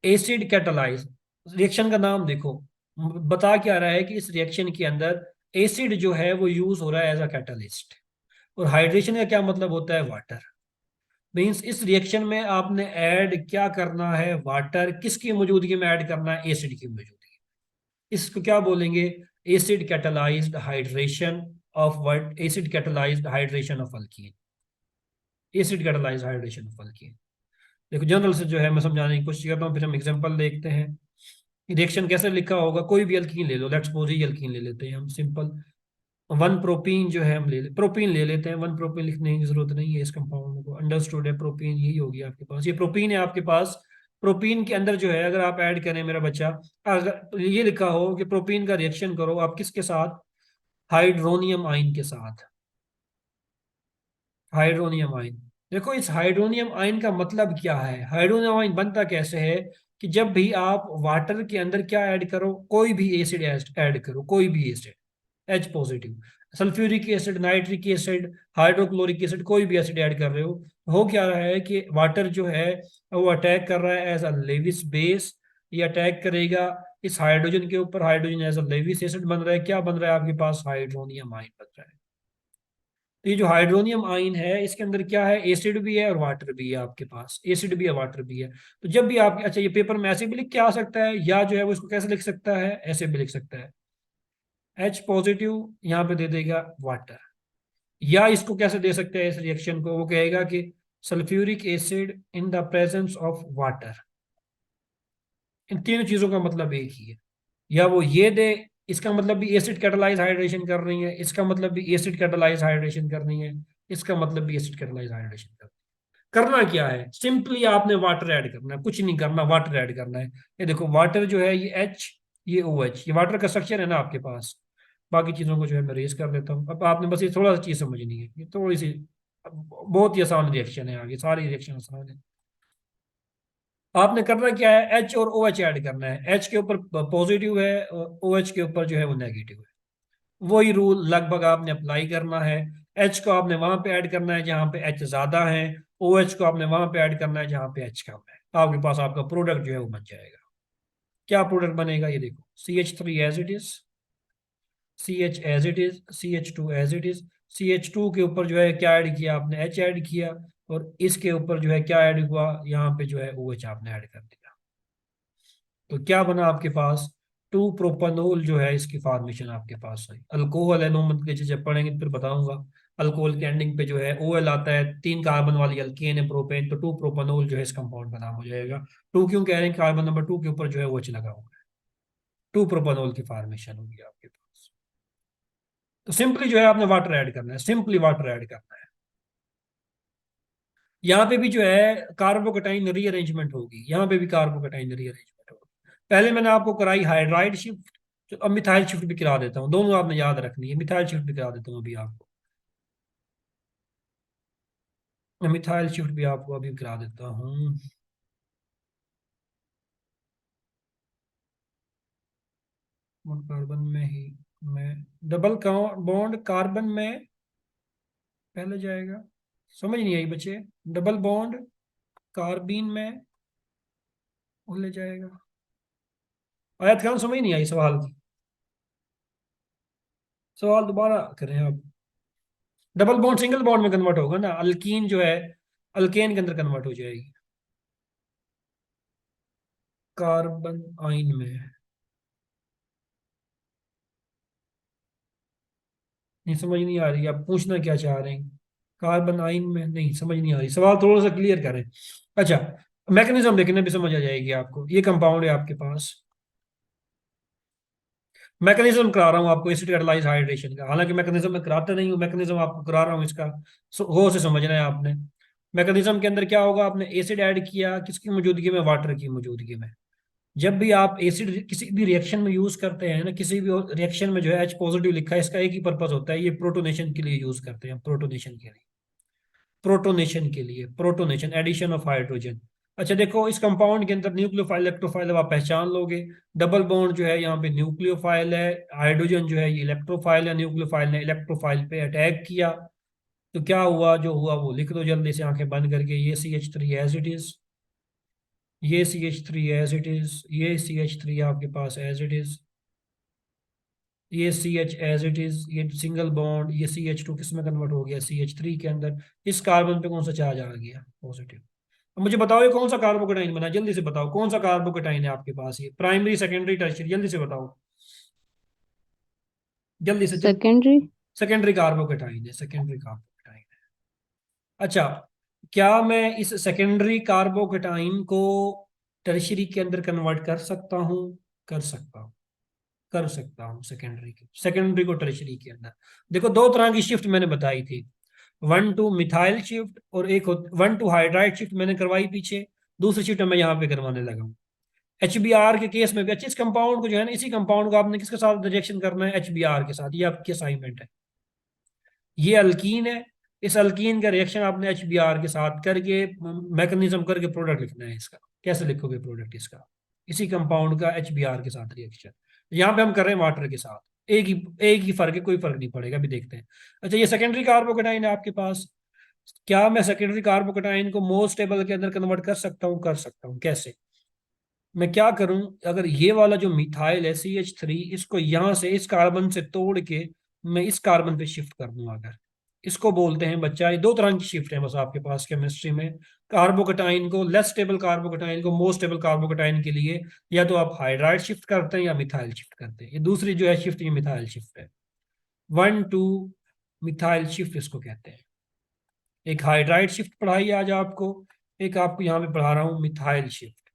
Acid catalyse reaction का नाम देखो, बता क्या रहा है कि इस रिएक्शन के अंदर एसिड जो है वो यूज हो रहा है एज अ कैटालिस्ट, और हाइड्रेशन का क्या मतलब होता है, वाटर। मीन्स इस रिएक्शन में आपने ऐड क्या करना है, वाटर, किसकी मौजूदगी में ऐड करना है, एसिड की मौजूदगी। इसको क्या बोलेंगे, acid catalysed hydration of what, acid catalysed hydration of alkyne, acid catalysed hydration of alkyne. देखो जनरल से जो है मैं समझाने की कोशिश करता हूँ, फिर हम एग्जांपल देखते हैं। रिएक्शन कैसे लिखा होगा, कोई भी अल्कीन ले लो, लेट्स सपोज ये अल्कीन ले लेते हैं हम, सिंपल वन प्रोपीन जो है हम प्रोपीन ले लेते हैं, वन प्रोपीन लिखने की जरूरत नहीं है इस कंपाउंड को, अंडरस्टूड है, प्रोपीन यही होगी आपके पास, ये प्रोपीन है आपके पास। प्रोपीन के अंदर जो है अगर आप ऐड करें मेरा बच्चा, अगर तो ये लिखा हो कि प्रोपीन का रिएक्शन करो आप किसके साथ, हाइड्रोनियम आयन के साथ, हाइड्रोनियम आयन। देखो इस हाइड्रोनियम आयन का मतलब क्या है, हाइड्रोनियम आयन बनता कैसे है कि जब भी आप वाटर के अंदर क्या ऐड करो, कोई भी एसिड ऐड करो, कोई भी acid, H positive, sulphuric acid, nitric acid, hydrochloric acid, कोई भी एसिड ऐड कर रहे हो क्या रहा है कि वाटर जो है वो अटैक कर रहा है एज अ लेविस बेस, ये अटैक करेगा इस हाइड्रोजन के ऊपर, hydrogen as a Lewis acid बन रहा है, क्या बन रहा है आपके पास, हाइड्रोनियम आयन बन रहा है। तो ये जो हाइड्रोनियम आयन है इसके अंदर क्या है, एसिड भी है और वाटर भी है आपके पास, एसिड भी है वाटर भी है। तो जब भी आप, अच्छा ये पेपर में ऐसे भी लिख के आ सकता है, या जो है वो इसको कैसे लिख सकता है, ऐसे भी लिख सकता है, एच पॉजिटिव यहाँ पे दे देगा वाटर, या इसको कैसे दे सकते हैं इस रिएक्शन को, वो कहेगा कि sulphuric acid in the presence of water. इन तीनों चीजों का मतलब एक ही है, या वो ये दे, इसका मतलब भी एसिड कैटालाइज हाइड्रेशन कर रही है, इसका मतलब भी एसिड कैटालाइज हाइड्रेशन करनी है, इसका मतलब भी एसिड कैटालाइज हाइड्रेशन करनी है। करना क्या है, सिंपली आपने वाटर ऐड करना है, कुछ नहीं करना, वाटर ऐड करना है। ये देखो वाटर जो है ये एच, ये ओ एच, ये वाटर का स्ट्रक्चर है ना आपके पास। बाकी चीजों को जो है मैं रेस कर देता हूँ, अब आपने बस ये थोड़ा सा चीज समझनी है, ये थोड़ी सी, बहुत ही आसान रिएक्शन है, आगे सारी रिएक्शन आसान है। आपने करना क्या है, एच और ओ एच ऐड करना है, एच के ऊपर पॉजिटिव है, ओ एच के ऊपर जो है वो नेगेटिव है, वही रूल लगभग आपने अप्लाई करना है। एच को आपने वहां पे ऐड करना है जहां पे एच ज्यादा है, ओ एच को आपने वहां पे ऐड करना है जहां पे एच कम है, आपके पास आपका प्रोडक्ट जो है वो बन जाएगा। क्या प्रोडक्ट बनेगा, ये देखो, C H three as it is, C H as it is, C H two as it is, C H two के ऊपर जो है क्या ऐड किया आपने, एच ऐड किया, और इसके ऊपर जो है क्या ऐड हुआ, यहाँ पे जो है ओ एच आपने ऐड कर दिया। तो क्या बना आपके पास, टू प्रोपानोल जो है इसकी फॉर्मेशन आपके पास है। अल्कोहल है, नोमन के जब पढ़ेंगे फिर बताऊंगा। अल्कोहल के एंडिंग पे जो है ओ एल आता है, तीन कार्बन वाली अल्केन है प्रोपेन, तो टू प्रोपानोल जो है इस कंपाउंड का नाम हो जाएगा। टू क्यों कह रहे हैं, कार्बन नंबर टू के ऊपर जो है वो एच लगा हुआ है। 2 प्रोपेनॉल की फॉर्मेशन होगी आपके पास। तो सिंपली जो है आपने वाटर ऐड करना है, सिंपली वाटर ऐड करना है। यहाँ पे भी जो है कार्बोकेटाइन रीअरेंजमेंट होगी, यहाँ पे भी कार्बोकेटाइन रीअरेंजमेंट होगी। पहले मैंने आपको कराई हाइड्राइड शिफ्ट, तो अब मिथाइल शिफ्ट भी करा देता हूँ, दोनों आपने याद रखनी है। मिथाइल शिफ्ट भी करा देता हूँ अभी आपको, मिथाइल शिफ्ट भी आपको अभी करा देता हूँ। कार्बन में ही मैं डबल बॉन्ड कार्बन में पहले जाएगा, समझ नहीं आई बच्चे। डबल बॉन्ड कार्बीन में पहले जाएगा। आयत खान समझ नहीं आई सवाल की, सवाल दोबारा करें आप। डबल बॉन्ड सिंगल बॉन्ड में कन्वर्ट होगा ना, अल्कीन जो है अल्केन के अंदर कन्वर्ट हो जाएगी कार्बन आइन में। नहीं समझ नहीं आ रही, आप पूछना क्या चाह रहे हैं? कार्बन आइन में नहीं, समझ नहीं आ रही, सवाल थोड़ा सा क्लियर करें। अच्छा, मैकेनिज्म देखने भी समझ आ जाएगी आपको। ये कंपाउंड है आपके पास, मैकेनिज्म करा रहा हूँ आपको एसिड कैटालाइज हाइड्रेशन का, हालांकि मैकेनिज्म मैं कराता नहीं हूँ, मैकेनिज्म आपको करा रहा हूँ इसका। गौर से समझना है आपने। मैकेनिज्म के अंदर क्या होगा, आपने एसिड ऐड किया किसकी मौजूदगी में, वाटर की मौजूदगी में। जब भी आप एसिड किसी भी रिएक्शन में यूज करते हैं ना, किसी भी रिएक्शन में जो है H पॉजिटिव लिखा है, इसका एक ही पर्पज होता है, ये प्रोटोनेशन के लिए यूज करते हैं, प्रोटोनेशन के लिए, प्रोटोनेशन के लिए, प्रोटोनेशन एडिशन ऑफ हाइड्रोजन। अच्छा देखो, इस कंपाउंड के अंदर न्यूक्लियोफाइल इलेक्ट्रोफाइल आप पहचान लोगे। डबल बॉन्ड जो है यहाँ पे न्यूक्लियोफाइल है, हाइड्रोजन जो है ये इलेक्ट्रोफाइल है, न्यूक्लियोफाइल ने इलेक्ट्रोफाइल पे अटैक किया, तो क्या हुआ, जो हुआ वो लिख दो जल्दी से आंखें बंद करके। ये CH3 एज इट इज, ये CH3 एज इट इज, ये CH3 आपके पास एज इट इज, ये CH एज इट इज, ये सिंगल बॉन्ड, ये CH2 किस में कन्वर्ट हो गया, CH3 के अंदर। इस कार्बन पे कौन सा चार्ज आ गया, पॉजिटिव। अब मुझे बताओ ये कौन सा कार्बोकेटाइन बना, जल्दी से बताओ कौन सा कार्बोकेटाइन है आपके पास, ये प्राइमरी सेकेंडरी टर्शियरी, जल्दी से बताओ, जल्दी से जल्दी। सेकेंडरी। सेकेंडरी कार्बोकेटाइन है, सेकेंडरी कार्बोकेटाइन है। अच्छा, क्या मैं इस सेकेंडरी कार्बोकेटाइन को टर्शियरी के अंदर कन्वर्ट कर सकता हूँ? कर सकता हूँ, कर सकता हूँ। सेकेंडरी को टर्शियरी के अंदर देखो, दो तरह की शिफ्ट मैंने बताई थी, 1 to मिथाइल शिफ्ट और एक 1 to हाइड्राइड शिफ्ट मैंने करवाई पीछे, दूसरी शिफ्ट मैं यहाँ पे करवाने लगा हूँ। HBr के केस में भी अच्छे, इस कंपाउंड को जो है ना, इसी कंपाउंड को आपने किसके साथ रिएक्शन करना है, HBr के साथ, ये आपकी असाइनमेंट है। ये अल्कीन है, इस अल्कीन का रिएक्शन आपने HBr के साथ करके मैकेनिज्म करके प्रोडक्ट लिखना है इसका। कैसे लिखोगे प्रोडक्ट इसका, इसी कंपाउंड का HBr के साथ रिएक्शन। यहाँ पे हम कर रहे हैं वाटर के साथ, एक ही फर्क है, कोई फर्क नहीं पड़ेगा, अभी देखते हैं। अच्छा, ये सेकेंडरी कार्बोकेटाइन है आपके पास, क्या मैं सेकेंडरी कार्बोकेटाइन को मोस्ट स्टेबल के अंदर कन्वर्ट कर सकता हूँ? कर सकता हूँ। कैसे? मैं क्या करूं, अगर ये वाला जो मिथाइल है CH3, इसको यहां से इस कार्बन से तोड़ के मैं इस कार्बन पे शिफ्ट कर दूं, अगर इसको बोलते हैं बच्चा, ये दो तरह की शिफ्ट है बस आपके पास केमिस्ट्री में। कार्बोकेटाइन को, लेस स्टेबल कार्बोकेटाइन को मोस्ट स्टेबल कार्बोकेटाइन के लिए या तो आप हाइड्राइड शिफ्ट करते हैं या मिथाइल शिफ्ट करते हैं। ये दूसरी जो है शिफ्ट, ये मिथाइल शिफ्ट है, 1 to मिथाइल शिफ्ट इसको कहते हैं। एक हाइड्राइड शिफ्ट पढ़ाई आज आपको, एक आपको यहाँ पे पढ़ा रहा हूँ मिथाइल शिफ्ट।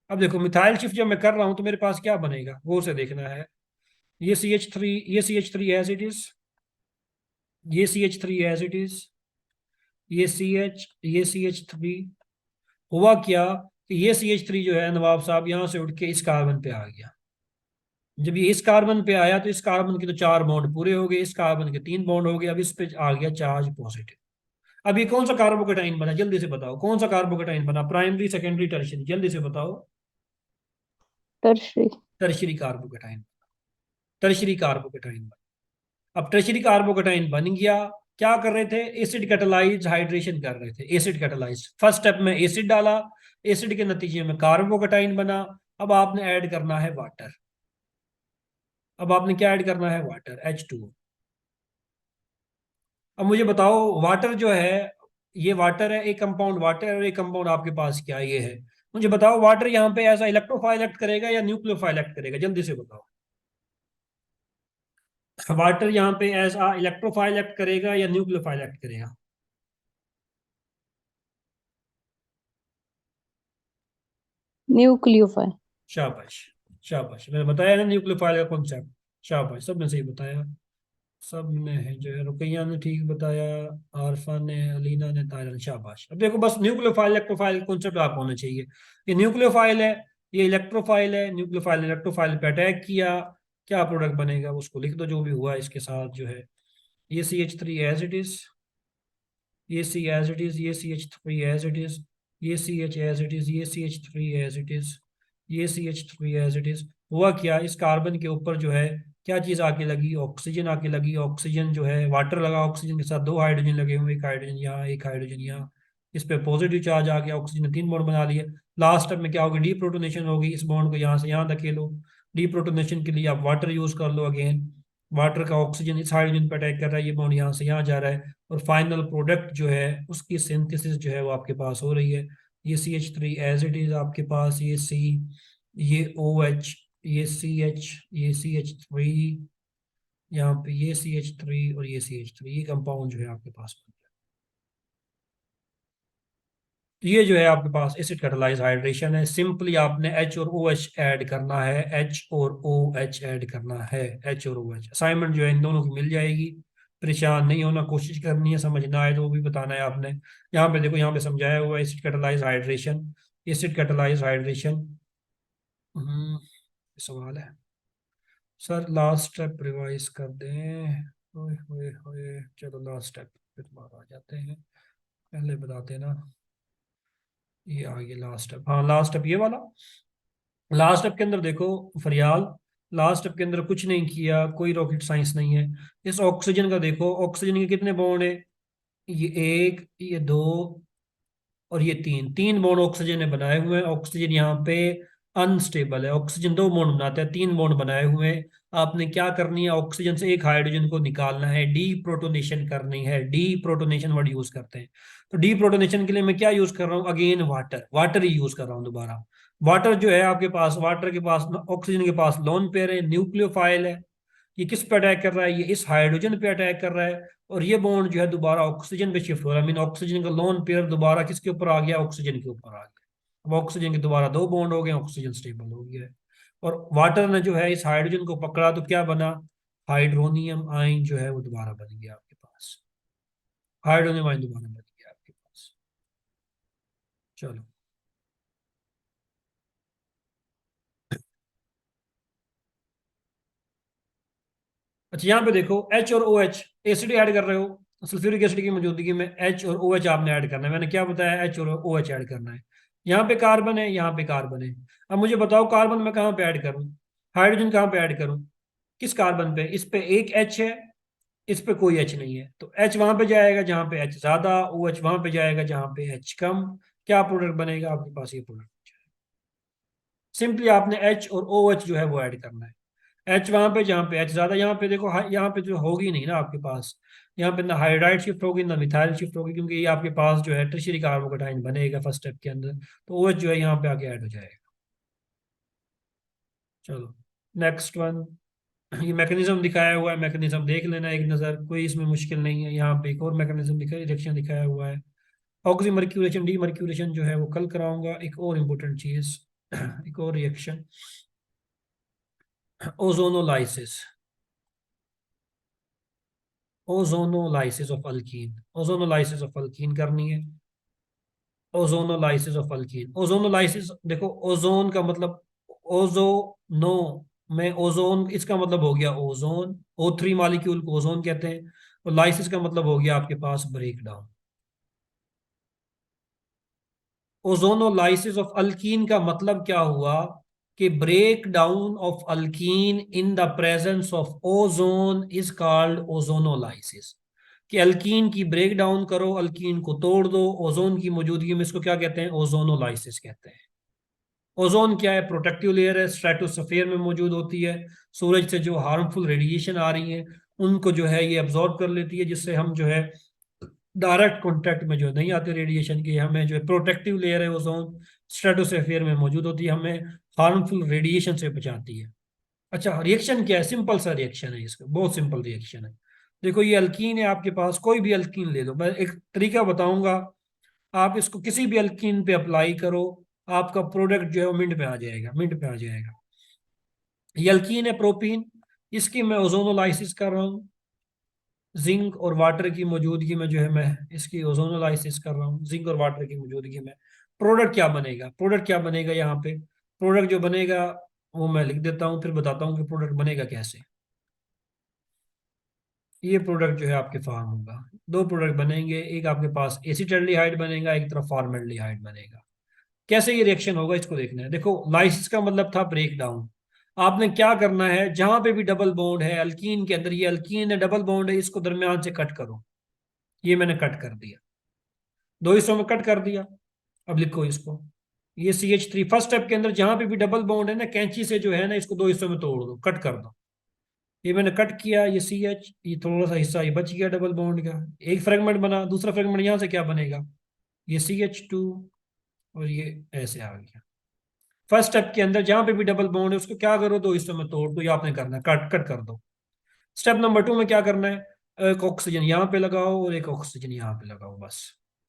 अब देखो, मिथाइल शिफ्ट जब मैं कर रहा हूं तो मेरे पास क्या बनेगा, गौर से देखना है। ये CH3 एज इट इज, ये CH3 एज इट इज, ये CH3। हुआ क्या कि ये CH3 जो है नवाब साहब, यहां से उठ के इस कार्बन पे आ गया। जब ये इस कार्बन पे आया तो इस कार्बन के तो 4 बॉन्ड पूरे हो गए, इस कार्बन के 3 बॉन्ड हो गए, अब इस पे आ गया चार्ज पॉजिटिव। अब ये कौन सा कार्बोकेटाइन बना, जल्दी से बताओ कौन सा कार्बोकेटाइन बना, प्राइमरी सेकेंडरी टर्शियरी, जल्दी से बताओ। Tertiary. Tertiary carbocation, tertiary carbocation. अब टर्शियरी कार्बोकेटाइन बन गया। क्या कर रहे थे, एसिड कैटालाइज हाइड्रेशन कर रहे थे, एसिड कैटालाइज। फर्स्ट स्टेप में एसिड डाला, एसिड के नतीजे में कार्बोकेटाइन बना। अब आपने ऐड करना है वाटर, अब आपने क्या ऐड करना है, वाटर, H2O। अब मुझे बताओ, वाटर जो है, ये वाटर है, एक कंपाउंड वाटर है और एक कंपाउंड आपके पास क्या ये है। मुझे बताओ, वाटर यहाँ पे ऐसा इलेक्ट्रोफाइल एक्ट करेगा या न्यूक्लियोफाइल एक्ट करेगा, जल्दी से बताओ। वाटर यहाँ पे ऐसा इलेक्ट्रोफाइल एक्ट करेगा या न्यूक्लियोफाइल एक्ट करेगा? न्यूक्लियोफाइल। शाबाश, शाबाश, मैंने बताया ना न्यूक्लियोफाइल का कॉन्सेप्ट। शाबाश, सबने सही बताया। सब ने है जो है, रुकैया ने ठीक बताया, आरफा ने, अलीना ने, तायरा ने। शाबाश। अब देखो बस न्यूक्लियोफाइल इलेक्ट्रोफाइल कॉन्सेप्ट आपको होना चाहिए। ये न्यूक्लियोफाइल है, ये इलेक्ट्रोफाइल है। न्यूक्लियोफाइल ने इलेक्ट्रोफाइल पे अटैक किया, क्या प्रोडक्ट बनेगा उसको लिख दो, जो भी हुआ इसके साथ जो है। ये CH3 एज इट इज, ये सी एज इट इज, ये CH3 एज इट इज, ये CH एज इट इज, ये CH3 एज इट इज, ये CH3 एज इट इज। हुआ क्या, इस कार्बन के ऊपर जो है क्या चीज आके लगी, ऑक्सीजन आके लगी। ऑक्सीजन जो है, वाटर लगा ऑक्सीजन के साथ, दो हाइड्रोजन लगे हुए, एक हाइड्रोजन यहाँ, एक हाइड्रोजन यहाँ। इस पे पॉजिटिव चार्ज आ गया, ऑक्सीजन ने 3 बॉन्ड बना लिए। लास्ट स्टेप में क्या होगी, डीप्रोटोनेशन होगी। इस बॉन्ड को यहाँ से यहाँ धकेलो। डीप्रोटोनेशन के लिए आप वाटर यूज कर लो अगेन। वाटर का ऑक्सीजन इस हाइड्रोजन पर अटैक कर रहा है, ये बॉन्ड यहाँ से यहाँ जा रहा है, और फाइनल प्रोडक्ट जो है उसकी सिंथेसिस जो है वो आपके पास हो रही है। ये CH3 एज इट इज आपके पास, ये C, ये OH, ये CH, ये CH3, यहाँ पे ये CH3 और ये CH3, ये कंपाउंड जो है आपके पास बन गया। ये जो है आपके पास एसिड कैटालाइज हाइड्रेशन है। सिंपली आपने H और OH ऐड करना है, H और OH ऐड करना है, H और OH। असाइनमेंट जो है इन दोनों की मिल जाएगी, परेशान नहीं होना, कोशिश करनी है, समझ ना आए तो वो भी बताना है आपने। यहाँ पे देखो, यहाँ पे समझाया हुआ है acid catalyse hydration, acid catalyse hydration. सवाल है सर, लास्ट स्टेप रिवाइज कर दें। ओए होए होए, चलो लास्ट स्टेप पे दोबारा आ जाते हैं, पहले बताते ना। ये आ गया लास्ट स्टेप, हाँ लास्ट स्टेप ये वाला। लास्ट स्टेप के अंदर देखो फरियाल, लास्ट स्टेप के अंदर कुछ नहीं किया, कोई रॉकेट साइंस नहीं है। इस ऑक्सीजन का देखो, ऑक्सीजन के कितने बॉन्ड है, ये एक, ये दो, और ये तीन, तीन बॉन्ड ऑक्सीजन ने बनाए हुए हैं। ऑक्सीजन यहाँ पे अनस्टेबल है, ऑक्सीजन दो बॉन्ड बनाता है, तीन बॉन्ड बनाए हुए हैं। आपने क्या करनी है, ऑक्सीजन से एक हाइड्रोजन को निकालना है, डी प्रोटोनेशन करनी है। डी प्रोटोनेशन वर्ड यूज करते हैं। तो डी प्रोटोनेशन के लिए मैं क्या यूज कर रहा हूँ, अगेन वाटर, वाटर ही यूज कर रहा हूँ दोबारा। वाटर जो है आपके पास, वाटर के पास, ऑक्सीजन के पास लोन पेयर है, न्यूक्लियोफाइल है। ये किस पे अटैक कर रहा है, ये इस हाइड्रोजन पे अटैक कर रहा है, और ये बॉन्ड जो है दोबारा ऑक्सीजन पे शिफ्ट हो रहा है। मीन ऑक्सीजन का लोन पेयर दोबारा किसके ऊपर आ गया, ऑक्सीजन के ऊपर आ गया। अब ऑक्सीजन के दोबारा दो बॉन्ड हो गए, ऑक्सीजन स्टेबल हो गया है। और वाटर ने जो है इस हाइड्रोजन को पकड़ा, तो क्या बना, हाइड्रोनियम आयन जो है वो दोबारा बन गया आपके पास, हाइड्रोनियम आयन दोबारा बन गया आपके पास। चलो, अच्छा यहाँ पे देखो, H और OH एसिड ऐड कर रहे हो, सल्फ्यूरिक एसिड की मौजूदगी में H और OH आपने ऐड करना है। मैंने क्या बताया, H और OH ऐड करना है। यहाँ पे कार्बन है, यहाँ पे कार्बन है। अब मुझे बताओ कार्बन मैं कहाँ पे ऐड करूँ, हाइड्रोजन कहाँ पे ऐड करूँ, किस कार्बन पे, इस पे एक H है, इस पे कोई H नहीं है, तो H वहां पे जाएगा जहां पे H ज्यादा, OH वहां पे जाएगा जहां पे H कम। क्या प्रोडक्ट बनेगा आपके पास, ये प्रोडक्ट। सिंपली आपने H और OH जो है वो ऐड करना है। H वहां पे जहाँ पे H ज्यादा, यहाँ पे देखो यहाँ पे जो होगी नहीं ना आपके पास, यहाँ पे ना हाइड्राइड शिफ्ट होगी ना मिथाइल शिफ्ट होगी, क्योंकि ये आपके पास जो है टर्शियरी कार्बोकेटाइन बनेगा फर्स्ट स्टेप के अंदर, तो OH जो है यहाँ पे आके ऐड हो जाएगा। चलो नेक्स्ट वन, ये मैकेनिज्म दिखाया हुआ है, मैकेनिज्म देख लेना एक नज़र, कोई इसमें मुश्किल नहीं है। यहाँ पे एक और मैकेनिज्म रिएक्शन दिखाया हुआ है, ऑक्सी मर्क्यूरेशन, डी मर्क्यूरेशन जो है वो कल कराऊंगा। एक और इम्पोर्टेंट चीज, एक और reaction, ozonolysis, ozonolysis of alkyne, ozonolysis of alkyne करनी है। ओजोनोलाइसिस ऑफ अल्कीन, ओजोनोलाइसिस देखो, ओजोन का मतलब, ओजोनो में ओजोन, इसका मतलब हो गया ओजोन, O3 मॉलिक्यूल को ओजोन कहते हैं। और लाइसिस का मतलब हो गया आपके पास break down. Ozonolysis of alkene का मतलब क्या हुआ, कि break down of alkene in the presence of ozone is called ozonolysis. कि अल्कीन की ब्रेक डाउन करो, अल्कीन को तोड़ दो ओजोन की मौजूदगी में, इसको क्या कहते हैं, ओजोनोलाइसिस कहते हैं। ओजोन क्या है, प्रोटेक्टिव लेयर है, स्ट्रेटोस्फेयर में मौजूद होती है। सूरज से जो हार्मफुल रेडिएशन आ रही है उनको जो है ये अब्जॉर्ब कर लेती है, जिससे हम जो है डायरेक्ट कांटेक्ट में जो नहीं आते रेडिएशन की। हमें जो है प्रोटेक्टिव लेयर है ओजोन, स्ट्रेटोस्फेयर में मौजूद होती है, हमें हार्मफुल रेडिएशन से बचाती है। अच्छा रिएक्शन क्या है, सिंपल सा रिएक्शन है इसका, बहुत सिंपल रिएक्शन है। देखो ये अल्कीन है आपके पास, कोई भी अल्कीन ले लो, मैं एक तरीका बताऊंगा, आप इसको किसी भी अल्कीन पे अप्लाई करो, आपका प्रोडक्ट जो है वो मिनट पे आ जाएगा, मिनट पे आ जाएगा। ये अल्कीन है प्रोपीन, इसकी मैं ओजोनोलाइसिस कर रहा हूँ, जिंक और वाटर की मौजूदगी में जो है मैं इसकी ओजोनोलाइसिस कर रहा हूँ, जिंक और वाटर की मौजूदगी में। प्रोडक्ट क्या बनेगा, प्रोडक्ट क्या बनेगा यहाँ पे, प्रोडक्ट जो बनेगा वो मैं लिख देता हूँ, फिर बताता हूँ कि प्रोडक्ट बनेगा कैसे। ये प्रोडक्ट जो है आपके फार्म होगा, दो प्रोडक्ट बनेंगे, एक आपके पास एसिटल्डिहाइड बनेगा, एक तरफ फॉर्मल्डिहाइड बनेगा। कैसे ये रिएक्शन होगा इसको देखना है। देखो लाइसिस का मतलब था ब्रेक डाउन। आपने क्या करना है, जहां पे भी डबल बॉन्ड है अल्कीन के अंदर, ये अल्कीन है डबल बॉन्ड है, इसको दरमियान से कट करो। ये मैंने कट कर दिया, दो हिस्सों में कट कर दिया। अब लिखो इसको, ये CH3 फर्स्ट स्टेप के अंदर जहां पे भी डबल बॉन्ड है ना, कैंची से जो है ना इसको दो हिस्सों में तोड़ दो, कट कर दो। ये मैंने कट किया, ये CH, ये थोड़ा सा हिस्सा ये बच गया डबल बॉन्ड का, एक फ्रेगमेंट बना, दूसरा फ्रेगमेंट यहां से क्या बनेगा, ये CH2, और ये ऐसे आ गया। फर्स्ट स्टेप के अंदर जहां पे भी डबल बॉन्ड है उसको क्या करो, दो हिस्सों में तोड़ दो, ये आपने करना है, कट कट कर दो। स्टेप नंबर 2 में क्या करना है, एक ऑक्सीजन यहाँ पे लगाओ और एक ऑक्सीजन यहाँ पे लगाओ, बस।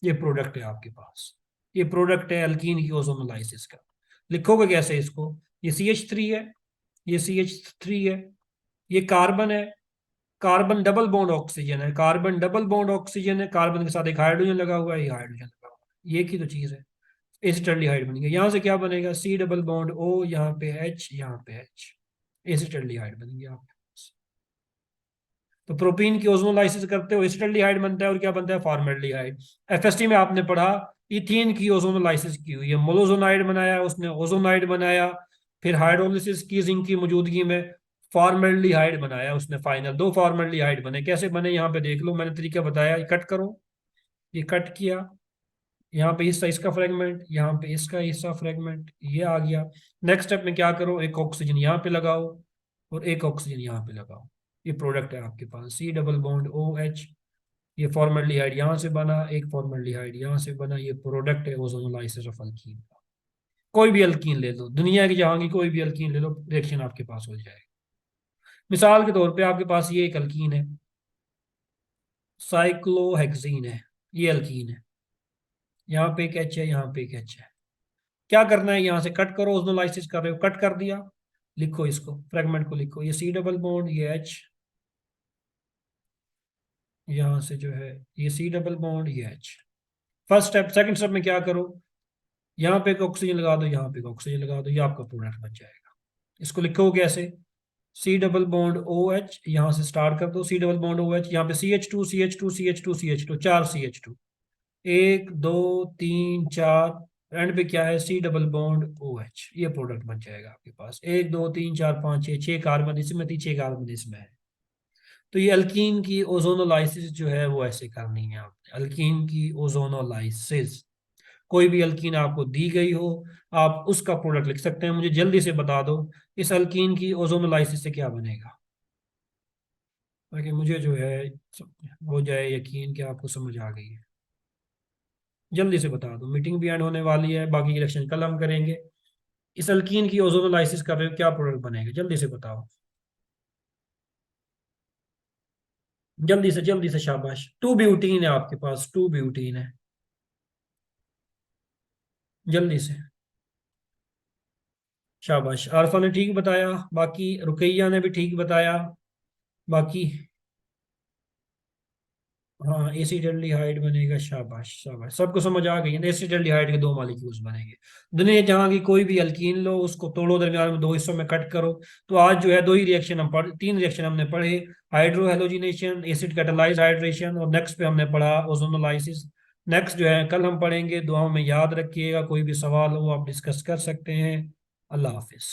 ये प्रोडक्ट है आपके पास, ये प्रोडक्ट है अल्कीन की ओजोनोलाइसिस का। लिखोगे कैसे इसको, ये CH3 है, ये CH3 है, ये कार्बन है, कार्बन डबल बॉन्ड ऑक्सीजन है, कार्बन डबल बॉन्ड ऑक्सीजन है, कार्बन के साथ एक हाइड्रोजन लगा हुआ है, ये हाइड्रोजन लगा हुआ है, ये की तो चीज है। एसिटल्डिहाइड बन गया, यहाँ से क्या बनेगा, C डबल बॉन्ड O, यहाँ पे H, यहाँ पे H, एसिटल्डिहाइड बन गया आपके पास। तो प्रोपीन की ओजोनोलाइसिस करते हो एसिटल्डिहाइड बनता है, और क्या बनता है, फॉर्मल्डिहाइड। FST में आपने पढ़ा इथीन की ओजोनोलाइसिस की हुई है, मोलोजोनाइड बनाया उसने, ओजोनाइड बनाया, फिर हाइड्रोलिसिस की जिंक की मौजूदगी में फॉर्मल्डिहाइड बनाया उसने, फाइनल दो फॉर्मल्डिहाइड बने। कैसे बने यहाँ पे देख लो, मैंने तरीका बताया, ये कट करो, ये कट किया, यहाँ पे हिस्सा इसका फ्रेगमेंट, यहाँ पे इसका हिस्सा फ्रेगमेंट, ये आ गया। नेक्स्ट स्टेप में क्या करो, एक ऑक्सीजन यहाँ पे लगाओ और एक ऑक्सीजन यहाँ पे लगाओ, ये प्रोडक्ट है आपके पास, C डबल बॉन्ड OH। ये फॉर्मल्डिहाइड यहाँ से बना, एक फॉर्मल्डिहाइड यहाँ से बना, ये प्रोडक्ट है ओजोनोलाइसिस ऑफ अल्कीन का। कोई भी अल्कीन ले लो, दुनिया की जहां की कोई भी अल्कीन ले लो, रिएक्शन आपके पास हो जाएगा। मिसाल के तौर पे आपके पास ये एक अल्कीन है, साइक्लोहेक्सीन है, ये अल्कीन है, यहाँ पे एक H है, यहाँ पे एक H है। क्या करना है, यहाँ से कट करो, ओजोनोलाइसिस कर रहे हो, कट कर दिया। लिखो इसको, फ्रेगमेंट को लिखो, ये C डबल बॉन्ड, ये H, यहाँ से जो है ये C डबल बॉन्ड, ये H। First step. Second step में क्या करो, यहाँ पे एक ऑक्सीजन लगा दो, यहाँ पे एक ऑक्सीजन लगा दो, ये आपका प्रोडक्ट बन जाएगा। इसको लिखो कैसे, C डबल बॉन्ड OH, यहाँ से स्टार्ट कर दो, C डबल बॉन्ड OH, यहाँ पे CH2 CH2 CH2 CH2, चार CH2, एक दो तीन चार, एंड पे क्या है, C डबल बॉन्ड OH, ये प्रोडक्ट बन जाएगा आपके पास। एक दो तीन चार पाँच छः, छः कार्बन इसमें थी, छः कार्बन इसमें है। तो ये अल्कीन की ओजोनोलाइसिस जो है वो ऐसे करनी है आपने, अल्कीन की ओजोनोलाइसिस। कोई भी अल्कीन आपको दी गई हो, आप उसका प्रोडक्ट लिख सकते हैं। मुझे जल्दी से बता दो इस अल्कीन की ओजोनोलाइसिस से क्या बनेगा, ताकि मुझे जो है हो जाए यकीन कि आपको समझ आ गई है। जल्दी से बता दो, मीटिंग भी एंड होने वाली है, बाकी इलेक्शन कल हम करेंगे। इस अल्कीन की ओजोनोलाइसिस कर रहे हो, क्या प्रोडक्ट बनेगा, जल्दी से बताओ, जल्दी से शाबाश। टू ब्यूटीन है आपके पास, टू ब्यूटीन है, जल्दी से शाबाश। आरफा ने ठीक बताया, बाकी रुकैया ने भी ठीक बताया, बाकी हाँ एसिटल्डिहाइड बनेगा, शाबाश शाबाश, सबको समझ आ गई है। एसिटल्डिहाइड के दो मॉलिक्यूल्स बनेंगे। दुनिया जहाँ की कोई भी अल्कीन लो, उसको तोड़ो, दरमियान में दो हिस्सों में कट करो। तो आज जो है दो ही रिएक्शन हम पढ़, तीन रिएक्शन हमने पढ़े, hydro halogenation, acid catalysed hydration, और नेक्स्ट पे हमने पढ़ा ओजोनोलाइसिस। नेक्स्ट जो है कल हम पढ़ेंगे, दुआओं में याद रखिएगा, कोई भी सवाल हो आप डिस्कस कर सकते हैं। अल्लाह हाफिज।